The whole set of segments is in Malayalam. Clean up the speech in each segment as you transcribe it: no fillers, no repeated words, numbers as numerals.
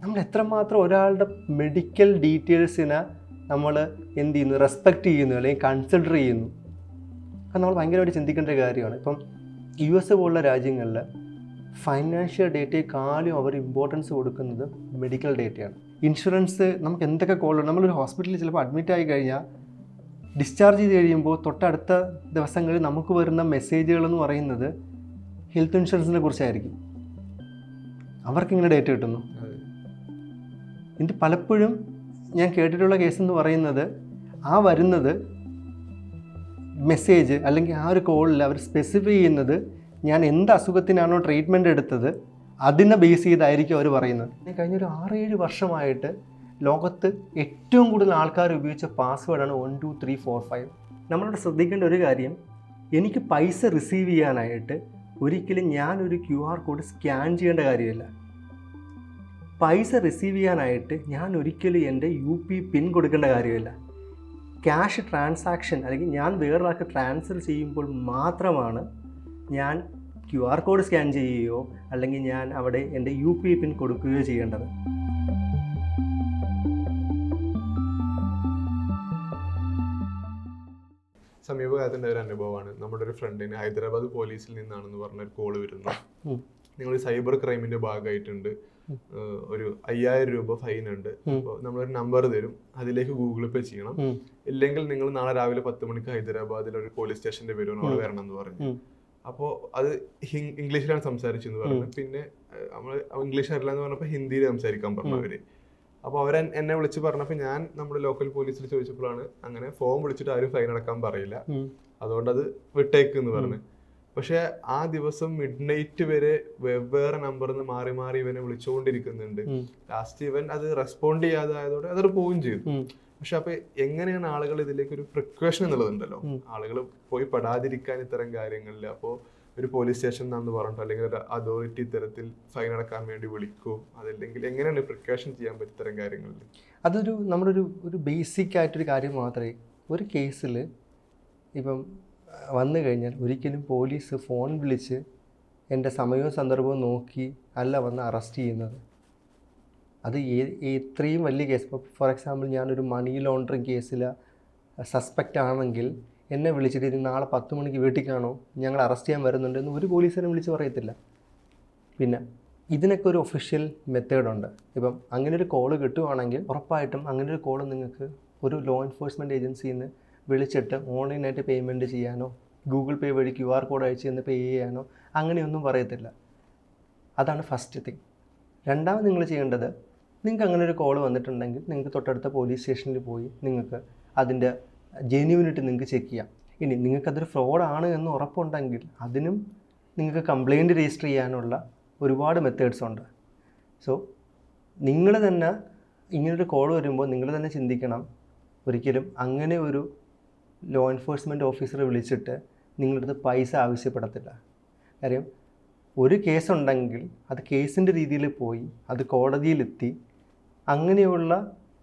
നമ്മൾ എത്രമാത്രം ഒരാളുടെ മെഡിക്കൽ ഡീറ്റെയിൽസിനെ നമ്മൾ എന്ത് ചെയ്യുന്നു, റെസ്പെക്റ്റ് ചെയ്യുന്നു അല്ലെങ്കിൽ കൺസിഡർ ചെയ്യുന്നു. അത് നമ്മൾ ഭയങ്കരമായിട്ട് ചിന്തിക്കേണ്ട ഒരു കാര്യമാണ്. ഇപ്പം US പോലുള്ള രാജ്യങ്ങളിൽ ഫൈനാൻഷ്യൽ ഡേറ്റയെക്കാളും അവർ ഇമ്പോർട്ടൻസ് കൊടുക്കുന്നത് മെഡിക്കൽ ഡേറ്റയാണ്. ഇൻഷുറൻസ് നമുക്ക് എന്തൊക്കെ കോളുണ്ട്, നമ്മളൊരു ഹോസ്പിറ്റലിൽ ചിലപ്പോൾ അഡ്മിറ്റ് ആയി കഴിഞ്ഞാൽ ഡിസ്ചാർജ് ചെയ്ത് കഴിയുമ്പോൾ തൊട്ടടുത്ത ദിവസങ്ങളിൽ നമുക്ക് വരുന്ന മെസ്സേജുകളെന്ന് പറയുന്നത് ഹെൽത്ത് ഇൻഷുറൻസിനെ കുറിച്ചായിരിക്കും. അവർക്കിങ്ങനെ ഡേറ്റ കിട്ടുന്നു. ഇത് പലപ്പോഴും ഞാൻ കേട്ടിട്ടുള്ള കേസ് എന്ന് പറയുന്നത് ആ വരുന്നത് മെസ്സേജ് അല്ലെങ്കിൽ ആ ഒരു കോളിൽ അവർ സ്പെസിഫൈ ചെയ്യുന്നത് ഞാൻ എന്ത് അസുഖത്തിനാണോ ട്രീറ്റ്മെൻറ്റ് എടുത്തത് അതിനെ ബേസ് ചെയ്തായിരിക്കും അവർ പറയുന്നത്. കഴിഞ്ഞൊരു 6-7 വർഷമായിട്ട് ലോകത്ത് ഏറ്റവും കൂടുതൽ ആൾക്കാർ ഉപയോഗിച്ച പാസ്വേഡാണ് 1 2 3 4 5. നമ്മളിവിടെ ശ്രദ്ധിക്കേണ്ട ഒരു കാര്യം, എനിക്ക് പൈസ റിസീവ് ചെയ്യാനായിട്ട് ഒരിക്കലും ഞാനൊരു QR കോഡ് സ്കാൻ ചെയ്യേണ്ട കാര്യമില്ല. പൈസ റിസീവ് ചെയ്യാനായിട്ട് ഞാൻ ഒരിക്കലും എൻ്റെ UP പിൻ കൊടുക്കേണ്ട കാര്യമില്ല. ക്യാഷ് ട്രാൻസാക്ഷൻ അല്ലെങ്കിൽ ഞാൻ വേറൊരാൾക്ക് ട്രാൻസ്ഫർ ചെയ്യുമ്പോൾ മാത്രമാണ് ഞാൻ QR കോഡ് സ്കാൻ ചെയ്യുകയോ അല്ലെങ്കിൽ ഞാൻ അവിടെ എൻ്റെ UP പിൻ കൊടുക്കുകയോ ചെയ്യേണ്ടത്. സമീപകാലത്തിൻ്റെ ഒരു അനുഭവമാണ്. നമ്മുടെ ഒരു ഫ്രണ്ടിന് ഹൈദരാബാദ് പോലീസിൽ നിന്നാണെന്ന് പറഞ്ഞൊരു കോള് വരുന്നു. നിങ്ങൾ സൈബർ ക്രൈമിൻ്റെ ഭാഗമായിട്ടുണ്ട്, ഒരു 5000 രൂപ ഫൈൻ ഉണ്ട്, അപ്പോൾ നമ്മളൊരു നമ്പർ തരും, അതിലേക്ക് ഗൂഗിൾ പേ ചെയ്യണം, ഇല്ലെങ്കിൽ നിങ്ങൾ നാളെ രാവിലെ 10 മണിക്ക് ഹൈദരാബാദിൽ ഒരു പോലീസ് സ്റ്റേഷന്റെ പേരും അവിടെ വരണം എന്ന് പറഞ്ഞു. അപ്പോൾ അത് ഇംഗ്ലീഷിലാണ് സംസാരിച്ചെന്ന് പറഞ്ഞു. പിന്നെ നമ്മൾ ഇംഗ്ലീഷ് അറിയില്ല എന്ന് പറഞ്ഞപ്പോൾ ഹിന്ദിയിൽ സംസാരിക്കാൻ പറഞ്ഞു അവര്. അപ്പോൾ എന്നെ വിളിച്ച് പറഞ്ഞപ്പോൾ ഞാൻ നമ്മുടെ ലോക്കൽ പോലീസിൽ ചോദിച്ചപ്പോഴാണ് അങ്ങനെ ഫോം വിളിച്ചിട്ട് ആരും ഫൈൻ അടക്കാൻ പറയില്ല, അതുകൊണ്ട് അത് വിട്ടേക്ക് എന്ന് പറഞ്ഞു. പക്ഷെ ആ ദിവസം മിഡ്നൈറ്റ് വരെ വെവ്വേറെ നമ്പറിൽ നിന്ന് മാറി മാറി ഇവനെ വിളിച്ചുകൊണ്ടിരിക്കുന്നുണ്ട്. ലാസ്റ്റ് ഇവൻ അത് റെസ്പോണ്ട് ചെയ്യാതെ ആയതോടെ അതൊരു പോവുകയും ചെയ്തു. പക്ഷെ അപ്പൊ എങ്ങനെയാണ് ആളുകൾ ഇതിലേക്ക് ഒരു പ്രിക്കോഷൻ എന്നുള്ളതുണ്ടല്ലോ, ആളുകൾ പോയി പെടാതിരിക്കാൻ ഇത്തരം കാര്യങ്ങളിൽ. അപ്പോൾ ഒരു പോലീസ് സ്റ്റേഷൻ എന്നാന്ന് പറഞ്ഞിട്ടോ അല്ലെങ്കിൽ ഒരു അതോറിറ്റി തരത്തിൽ ഫൈൻ അടക്കാൻ വേണ്ടി വിളിക്കോ, അതല്ലെങ്കിൽ എങ്ങനെയാണ് പ്രിക്കോഷൻ ചെയ്യാൻ പറ്റും ഇത്തരം കാര്യങ്ങളിൽ? അതൊരു നമ്മുടെ ഒരു ബേസിക് ആയിട്ടൊരു കാര്യം മാത്രമേ. ഒരു കേസിൽ ഇപ്പം വന്നു കഴിഞ്ഞാൽ ഒരിക്കലും പോലീസ് ഫോൺ വിളിച്ച് എൻ്റെ സമയവും സന്ദർഭവും നോക്കി അല്ല വന്ന് അറസ്റ്റ് ചെയ്യുന്നത്. അത് ഇത്രയും വലിയ കേസ്, ഇപ്പോൾ ഫോർ എക്സാമ്പിൾ ഞാനൊരു മണി ലോണ്ടറിങ് കേസിൽ സസ്പെക്റ്റ് ആണെങ്കിൽ എന്നെ വിളിച്ചിട്ട് ഇത് നാളെ 10 മണിക്ക് വീട്ടിൽ കാണോ, ഞങ്ങൾ അറസ്റ്റ് ചെയ്യാൻ വരുന്നുണ്ടെന്ന് ഒരു പോലീസിനെ വിളിച്ച് പറയത്തില്ല. പിന്നെ ഇതിനൊക്കെ ഒരു ഒഫീഷ്യൽ മെത്തേഡുണ്ട്. ഇപ്പം അങ്ങനെ ഒരു കോള് കിട്ടുവാണെങ്കിൽ ഉറപ്പായിട്ടും അങ്ങനെ ഒരു കോള് നിങ്ങൾക്ക് ഒരു ലോ എൻഫോഴ്സ്മെൻറ്റ് ഏജൻസിയിൽ നിന്ന് വിളിച്ചിട്ട് ഓൺലൈനായിട്ട് പേയ്മെൻറ്റ് ചെയ്യാനോ ഗൂഗിൾ പേ വഴി QR കോഡ് അയച്ച് തന്ന് പേ ചെയ്യാനോ അങ്ങനെയൊന്നും പറയത്തില്ല. അതാണ് ഫസ്റ്റ് തിങ്. രണ്ടാമത് നിങ്ങൾ ചെയ്യേണ്ടത്, നിങ്ങൾക്ക് അങ്ങനെ ഒരു കോൾ വന്നിട്ടുണ്ടെങ്കിൽ നിങ്ങൾക്ക് തൊട്ടടുത്ത പോലീസ് സ്റ്റേഷനിൽ പോയി നിങ്ങൾക്ക് അതിൻ്റെ ജെന്യുവിനിറ്റി നിങ്ങൾക്ക് ചെക്ക് ചെയ്യാം. ഇനി നിങ്ങൾക്കതൊരു ഫ്രോഡാണ് എന്ന് ഉറപ്പുണ്ടെങ്കിൽ അതിനും നിങ്ങൾക്ക് കംപ്ലയിൻറ്റ് രജിസ്റ്റർ ചെയ്യാനുള്ള ഒരുപാട് മെത്തേഡ്സ് ഉണ്ട്. സോ നിങ്ങൾ തന്നെ ഇങ്ങനൊരു കോൾ വരുമ്പോൾ നിങ്ങൾ തന്നെ ചിന്തിക്കണം, ഒരിക്കലും അങ്ങനെ ഒരു ലോ എൻഫോഴ്സ്മെൻറ്റ് ഓഫീസറെ വിളിച്ചിട്ട് നിങ്ങളുടെ അടുത്ത് പൈസ ആവശ്യപ്പെടത്തില്ല. കാര്യം ഒരു കേസുണ്ടെങ്കിൽ അത് കേസിൻ്റെ രീതിയിൽ പോയി അത് കോടതിയിലെത്തി അങ്ങനെയുള്ള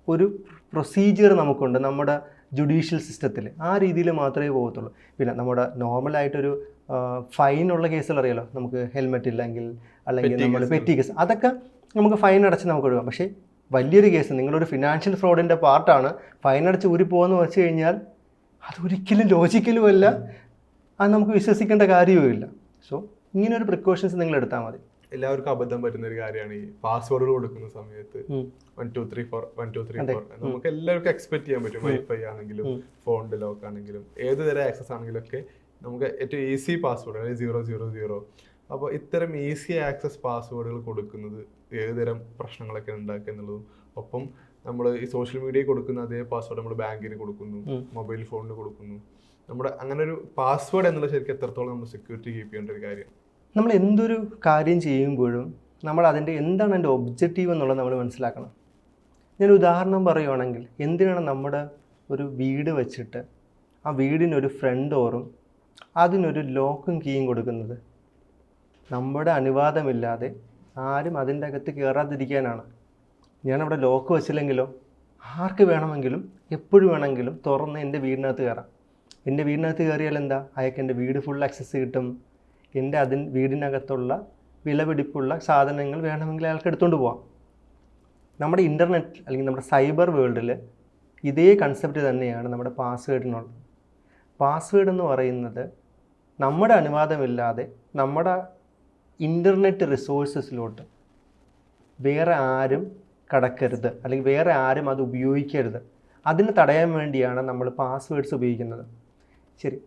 ഒരു പ്രൊസീജിയർ നമുക്കുണ്ട് നമ്മുടെ ജുഡീഷ്യൽ സിസ്റ്റത്തിൽ. ആ രീതിയിൽ മാത്രമേ പോകത്തുള്ളൂ. പിന്നെ നമ്മുടെ നോർമലായിട്ടൊരു ഫൈനുള്ള കേസുകൾ അറിയാലോ, നമുക്ക് ഹെൽമെറ്റ് ഇല്ലെങ്കിൽ അല്ലെങ്കിൽ നമ്മൾ പെറ്റി കേസ്, അതൊക്കെ നമുക്ക് ഫൈൻ അടച്ച് നമുക്ക് ഒഴിവാക്കാം. പക്ഷേ വലിയൊരു കേസ്, നിങ്ങളൊരു ഫിനാൻഷ്യൽ ഫ്രോഡിൻ്റെ പാർട്ടാണ്, ഫൈൻ അടച്ച് ഊരിപ്പോകുമെന്ന് വെച്ച് കഴിഞ്ഞാൽ അതൊരിക്കലും ലോജിക്കലും അല്ല, അത് നമുക്ക് വിശ്വസിക്കേണ്ട കാര്യവുമില്ല. സോ ഇങ്ങനൊരു പ്രിക്കോഷൻസ് നിങ്ങൾ എടുത്താൽ മതി. എല്ലാവർക്കും അബദ്ധം പറ്റുന്ന ഒരു കാര്യമാണ് ഈ പാസ്വേഡുകൾ കൊടുക്കുന്ന സമയത്ത് 1 2 3 4 1 2 3 4 നമുക്ക് എല്ലാവർക്കും എക്സ്പെക്ട് ചെയ്യാൻ പറ്റും. വൈഫൈ ആണെങ്കിലും ഫോണിന്റെ ലോക്ക് ആണെങ്കിലും ഏത് തരം ആക്സസ് ആണെങ്കിലും ഒക്കെ നമുക്ക് ഏറ്റവും ഈസി പാസ്വേഡ് 000. അപ്പോൾ ഇത്തരം ഈസി ആക്സസ് പാസ്വേഡുകൾ കൊടുക്കുന്നത് ഏതുതരം പ്രശ്നങ്ങളൊക്കെ ഉണ്ടാക്കുക എന്നുള്ളതും, ഒപ്പം നമ്മൾ ഈ സോഷ്യൽ മീഡിയയിൽ കൊടുക്കുന്ന അതേ പാസ്വേഡ് നമ്മൾ ബാങ്കിന് കൊടുക്കുന്നു, മൊബൈൽ ഫോണിന് കൊടുക്കുന്നു. നമ്മുടെ അങ്ങനെ ഒരു പാസ്വേഡ് എന്നുള്ളത് ശരിക്കും എത്രത്തോളം നമ്മൾ സെക്യൂരിറ്റി കീപ്പ് ചെയ്യേണ്ട ഒരു കാര്യം. നമ്മൾ എന്തൊരു കാര്യം ചെയ്യുമ്പോഴും നമ്മൾ അതിൻ്റെ എന്താണ് എൻ്റെ ഒബ്ജക്റ്റീവ് എന്നുള്ളത് നമ്മൾ മനസ്സിലാക്കണം. ഞാൻ ഉദാഹരണം പറയുവാണെങ്കിൽ, എന്തിനാണ് നമ്മുടെ ഒരു വീട് വെച്ചിട്ട് ആ വീടിനൊരു ഫ്രണ്ട് ഡോറും അതിനൊരു ലോക്കും കീയും കൊടുക്കുന്നത്? നമ്മുടെ അനുവാദമില്ലാതെ ആരും അതിൻ്റെ അകത്ത് കയറാതിരിക്കാനാണ്. ഞാനവിടെ ലോക്ക് വെച്ചില്ലെങ്കിലോ ആർക്ക് വേണമെങ്കിലും എപ്പോഴും വേണമെങ്കിലും തുറന്ന് എൻ്റെ വീടിനകത്ത് കയറാം. എൻ്റെ വീടിനകത്ത് കയറിയാൽ എന്താ, അയാൾക്ക് എൻ്റെ വീട് ഫുൾ ആക്സസ് കിട്ടും. എൻ്റെ വീടിനകത്തുള്ള വിലപിടിപ്പുള്ള സാധനങ്ങൾ വേണമെങ്കിൽ അയാൾക്ക് എടുത്തുകൊണ്ട് പോവാം. നമ്മുടെ ഇൻ്റർനെറ്റ് അല്ലെങ്കിൽ നമ്മുടെ സൈബർ വേൾഡിൽ ഇതേ കൺസെപ്റ്റ് തന്നെയാണ് നമ്മുടെ പാസ്വേഡിനുള്ളത്. പാസ്വേഡ് എന്ന് പറയുന്നത് നമ്മുടെ അനുവാദമില്ലാതെ നമ്മുടെ ഇൻ്റർനെറ്റ് റിസോഴ്സസിലോട്ട് വേറെ ആരും കടക്കരുത്, അല്ലെങ്കിൽ വേറെ ആരും അത് ഉപയോഗിക്കരുത്. അതിന് തടയാൻ വേണ്ടിയാണ് നമ്മൾ പാസ്വേഡ്സ് ഉപയോഗിക്കുന്നത്. ശരി,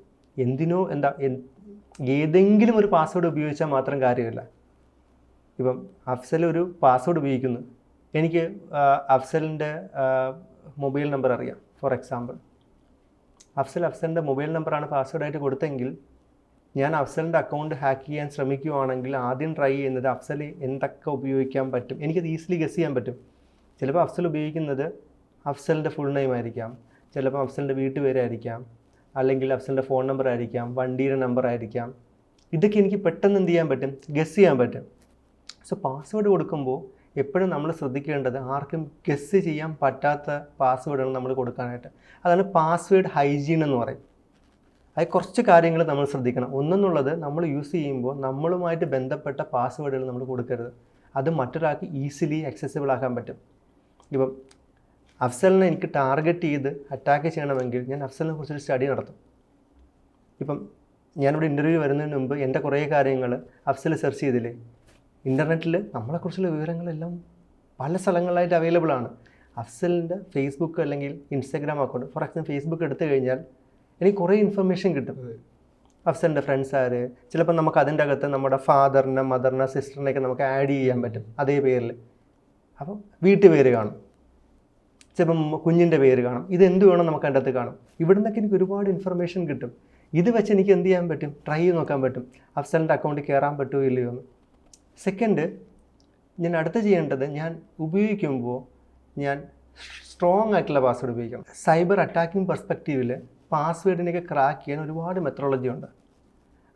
ഏതെങ്കിലും ഒരു പാസ്വേഡ് ഉപയോഗിച്ചാൽ മാത്രം കാര്യമില്ല. ഇപ്പം അഫ്സൽ ഒരു പാസ്വേഡ് ഉപയോഗിക്കുന്നു, എനിക്ക് അഫ്സലിൻ്റെ മൊബൈൽ നമ്പർ അറിയാം. ഫോർ എക്സാമ്പിൾ, അഫ്സലിൻ്റെ മൊബൈൽ നമ്പറാണ് പാസ്വേഡായിട്ട് കൊടുത്തെങ്കിൽ ഞാൻ അഫ്സലിൻ്റെ അക്കൗണ്ട് ഹാക്ക് ചെയ്യാൻ ശ്രമിക്കുകയാണെങ്കിൽ ആദ്യം ട്രൈ ചെയ്യുന്നത് അഫ്സൽ എന്തൊക്കെ ഉപയോഗിക്കാൻ പറ്റും, എനിക്കത് ഈസിലി ഗസ് ചെയ്യാൻ പറ്റും. ചിലപ്പോൾ അഫ്സൽ ഉപയോഗിക്കുന്നത് അഫ്സലിൻ്റെ ഫുൾ നെയിം ആയിരിക്കാം, ചിലപ്പോൾ അഫ്സലിൻ്റെ വീട്ടുപേരായിരിക്കാം, അല്ലെങ്കിൽ അഫ്സലിൻ്റെ ഫോൺ നമ്പർ ആയിരിക്കാം, വണ്ടിയുടെ നമ്പർ ആയിരിക്കാം. ഇതൊക്കെ എനിക്ക് പെട്ടെന്ന് എന്ത് ചെയ്യാൻ പറ്റും, ഗസ് ചെയ്യാൻ പറ്റും. സോ പാസ്വേഡ് കൊടുക്കുമ്പോൾ എപ്പോഴും നമ്മൾ ശ്രദ്ധിക്കേണ്ടത് ആർക്കും ഗസ് ചെയ്യാൻ പറ്റാത്ത പാസ്വേഡാണ് നമ്മൾ കൊടുക്കാനായിട്ട്. അതാണ് പാസ്വേഡ് ഹൈജീൻ എന്ന് പറയും. അത് കുറച്ച് കാര്യങ്ങൾ നമ്മൾ ശ്രദ്ധിക്കണം. ഒന്നെന്നുള്ളത്, നമ്മൾ യൂസ് ചെയ്യുമ്പോൾ നമ്മളുമായിട്ട് ബന്ധപ്പെട്ട പാസ്വേഡുകൾ നമ്മൾ കൊടുക്കരുത്. അത് മറ്റൊരാൾക്ക് ഈസിലി ആക്സസിബിൾ ആക്കാൻ പറ്റും. ഇപ്പം അഫ്സലിനെ എനിക്ക് ടാർഗറ്റ് ചെയ്ത് അറ്റാക്ക് ചെയ്യണമെങ്കിൽ ഞാൻ അഫ്സലിനെ കുറിച്ചൊരു സ്റ്റഡി നടത്തും. ഇപ്പം ഞാനിവിടെ ഇൻ്റർവ്യൂ വരുന്നതിന് മുമ്പ് എൻ്റെ കുറേ കാര്യങ്ങൾ അഫ്സൽ സെർച്ച് ചെയ്തില്ലേ, ഇൻ്റർനെറ്റിൽ നമ്മളെക്കുറിച്ചുള്ള വിവരങ്ങളെല്ലാം പല സ്ഥലങ്ങളിലായിട്ട് അവൈലബിൾ ആണ്. അഫ്സലിൻ്റെ ഫേസ്ബുക്ക് അല്ലെങ്കിൽ Instagram account, for example Facebook എടുത്തു കഴിഞ്ഞാൽ എനിക്ക് കുറേ ഇൻഫർമേഷൻ കിട്ടും. അഫ്സലിൻ്റെ ഫ്രണ്ട്സ് ആര്, ചിലപ്പോൾ നമുക്ക് അതിൻ്റെ അകത്ത് നമ്മുടെ ഫാദറിനെ, മദറിനെ, സിസ്റ്ററിനെയൊക്കെ നമുക്ക് ആഡ് ചെയ്യാൻ പറ്റും അതേ പേരിൽ. അപ്പം വീട്ടുപേര് കാണും, ചിലപ്പം കുഞ്ഞിൻ്റെ പേര് കാണും, ഇതെന്ത് വേണം നമുക്ക് അതിൻ്റെ അകത്ത് കാണും. ഇവിടെ നിന്നൊക്കെ എനിക്ക് ഒരുപാട് ഇൻഫർമേഷൻ കിട്ടും. ഇത് വെച്ച് എനിക്ക് എന്ത് ചെയ്യാൻ പറ്റും, ട്രൈ ചെയ്ത് നോക്കാൻ പറ്റും അഫ്സലിൻ്റെ അക്കൗണ്ടിൽ കയറാൻ പറ്റുമോ ഇല്ലയോ എന്ന്. സെക്കൻഡ്, ഞാൻ അടുത്ത് ചെയ്യേണ്ടത്, ഞാൻ ഉപയോഗിക്കുമ്പോൾ ഞാൻ സ്ട്രോങ് ആയിട്ടുള്ള പാസ്വേഡ് ഉപയോഗിക്കണം. സൈബർ അറ്റാക്കിംഗ് പെർസ്പെക്റ്റീവിൽ പാസ്വേഡിനെയൊക്കെ ക്രാക്ക് ചെയ്യാൻ ഒരുപാട് മെത്തഡോളജി ഉണ്ട്.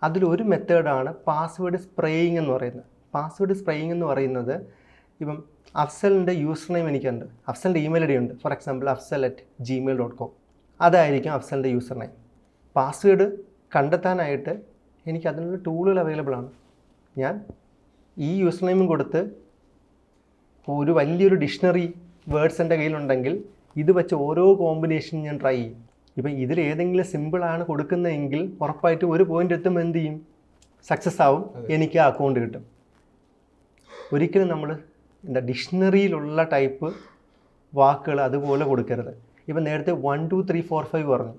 അതിലൊരു മെത്തേഡാണ് പാസ്വേഡ് സ്പ്രേയിങ് എന്ന് പറയുന്നത്. പാസ്വേഡ് സ്പ്രേയിങ് എന്ന് പറയുന്നത്, ഇപ്പം അഫ്സലിൻ്റെ യൂസർ നെയിം എനിക്കുണ്ട്, അഫ്സലിൻ്റെ ഇമെയിൽ ഐ ഡി ഉണ്ട്, ഫോർ എക്സാമ്പിൾ afsal@gmail.com, അതായിരിക്കും അഫ്സലിൻ്റെ യൂസർ നെയിം. പാസ്വേഡ് കണ്ടെത്താനായിട്ട് എനിക്ക് അതിനുള്ള ടൂളുകൾ അവൈലബിൾ ആണ്. ഞാൻ ഈ യൂസർ നെയിമും കൊടുത്ത് ഒരു വലിയൊരു ഡിക്ഷണറി വേർഡ്സ് എൻ്റെ കയ്യിലുണ്ടെങ്കിൽ ഇത് വെച്ച് ഓരോ കോമ്പിനേഷൻ ഞാൻ ട്രൈ ചെയ്യും. ഇപ്പം ഇതിലേതെങ്കിലും സിമ്പിളാണ് കൊടുക്കുന്നതെങ്കിൽ ഉറപ്പായിട്ട് ഒരു പോയിൻ്റ് എത്തുമ്പോൾ എന്ത് ചെയ്യും, സക്സസ് ആവും, എനിക്ക് ആ അക്കൗണ്ട് കിട്ടും. ഒരിക്കലും നമ്മൾ ഡിക്ഷണറിയിലുള്ള ടൈപ്പ് വാക്കുകൾ അതുപോലെ കൊടുക്കരുത്. ഇപ്പം നേരത്തെ 1 2 3 4 5 പറഞ്ഞു.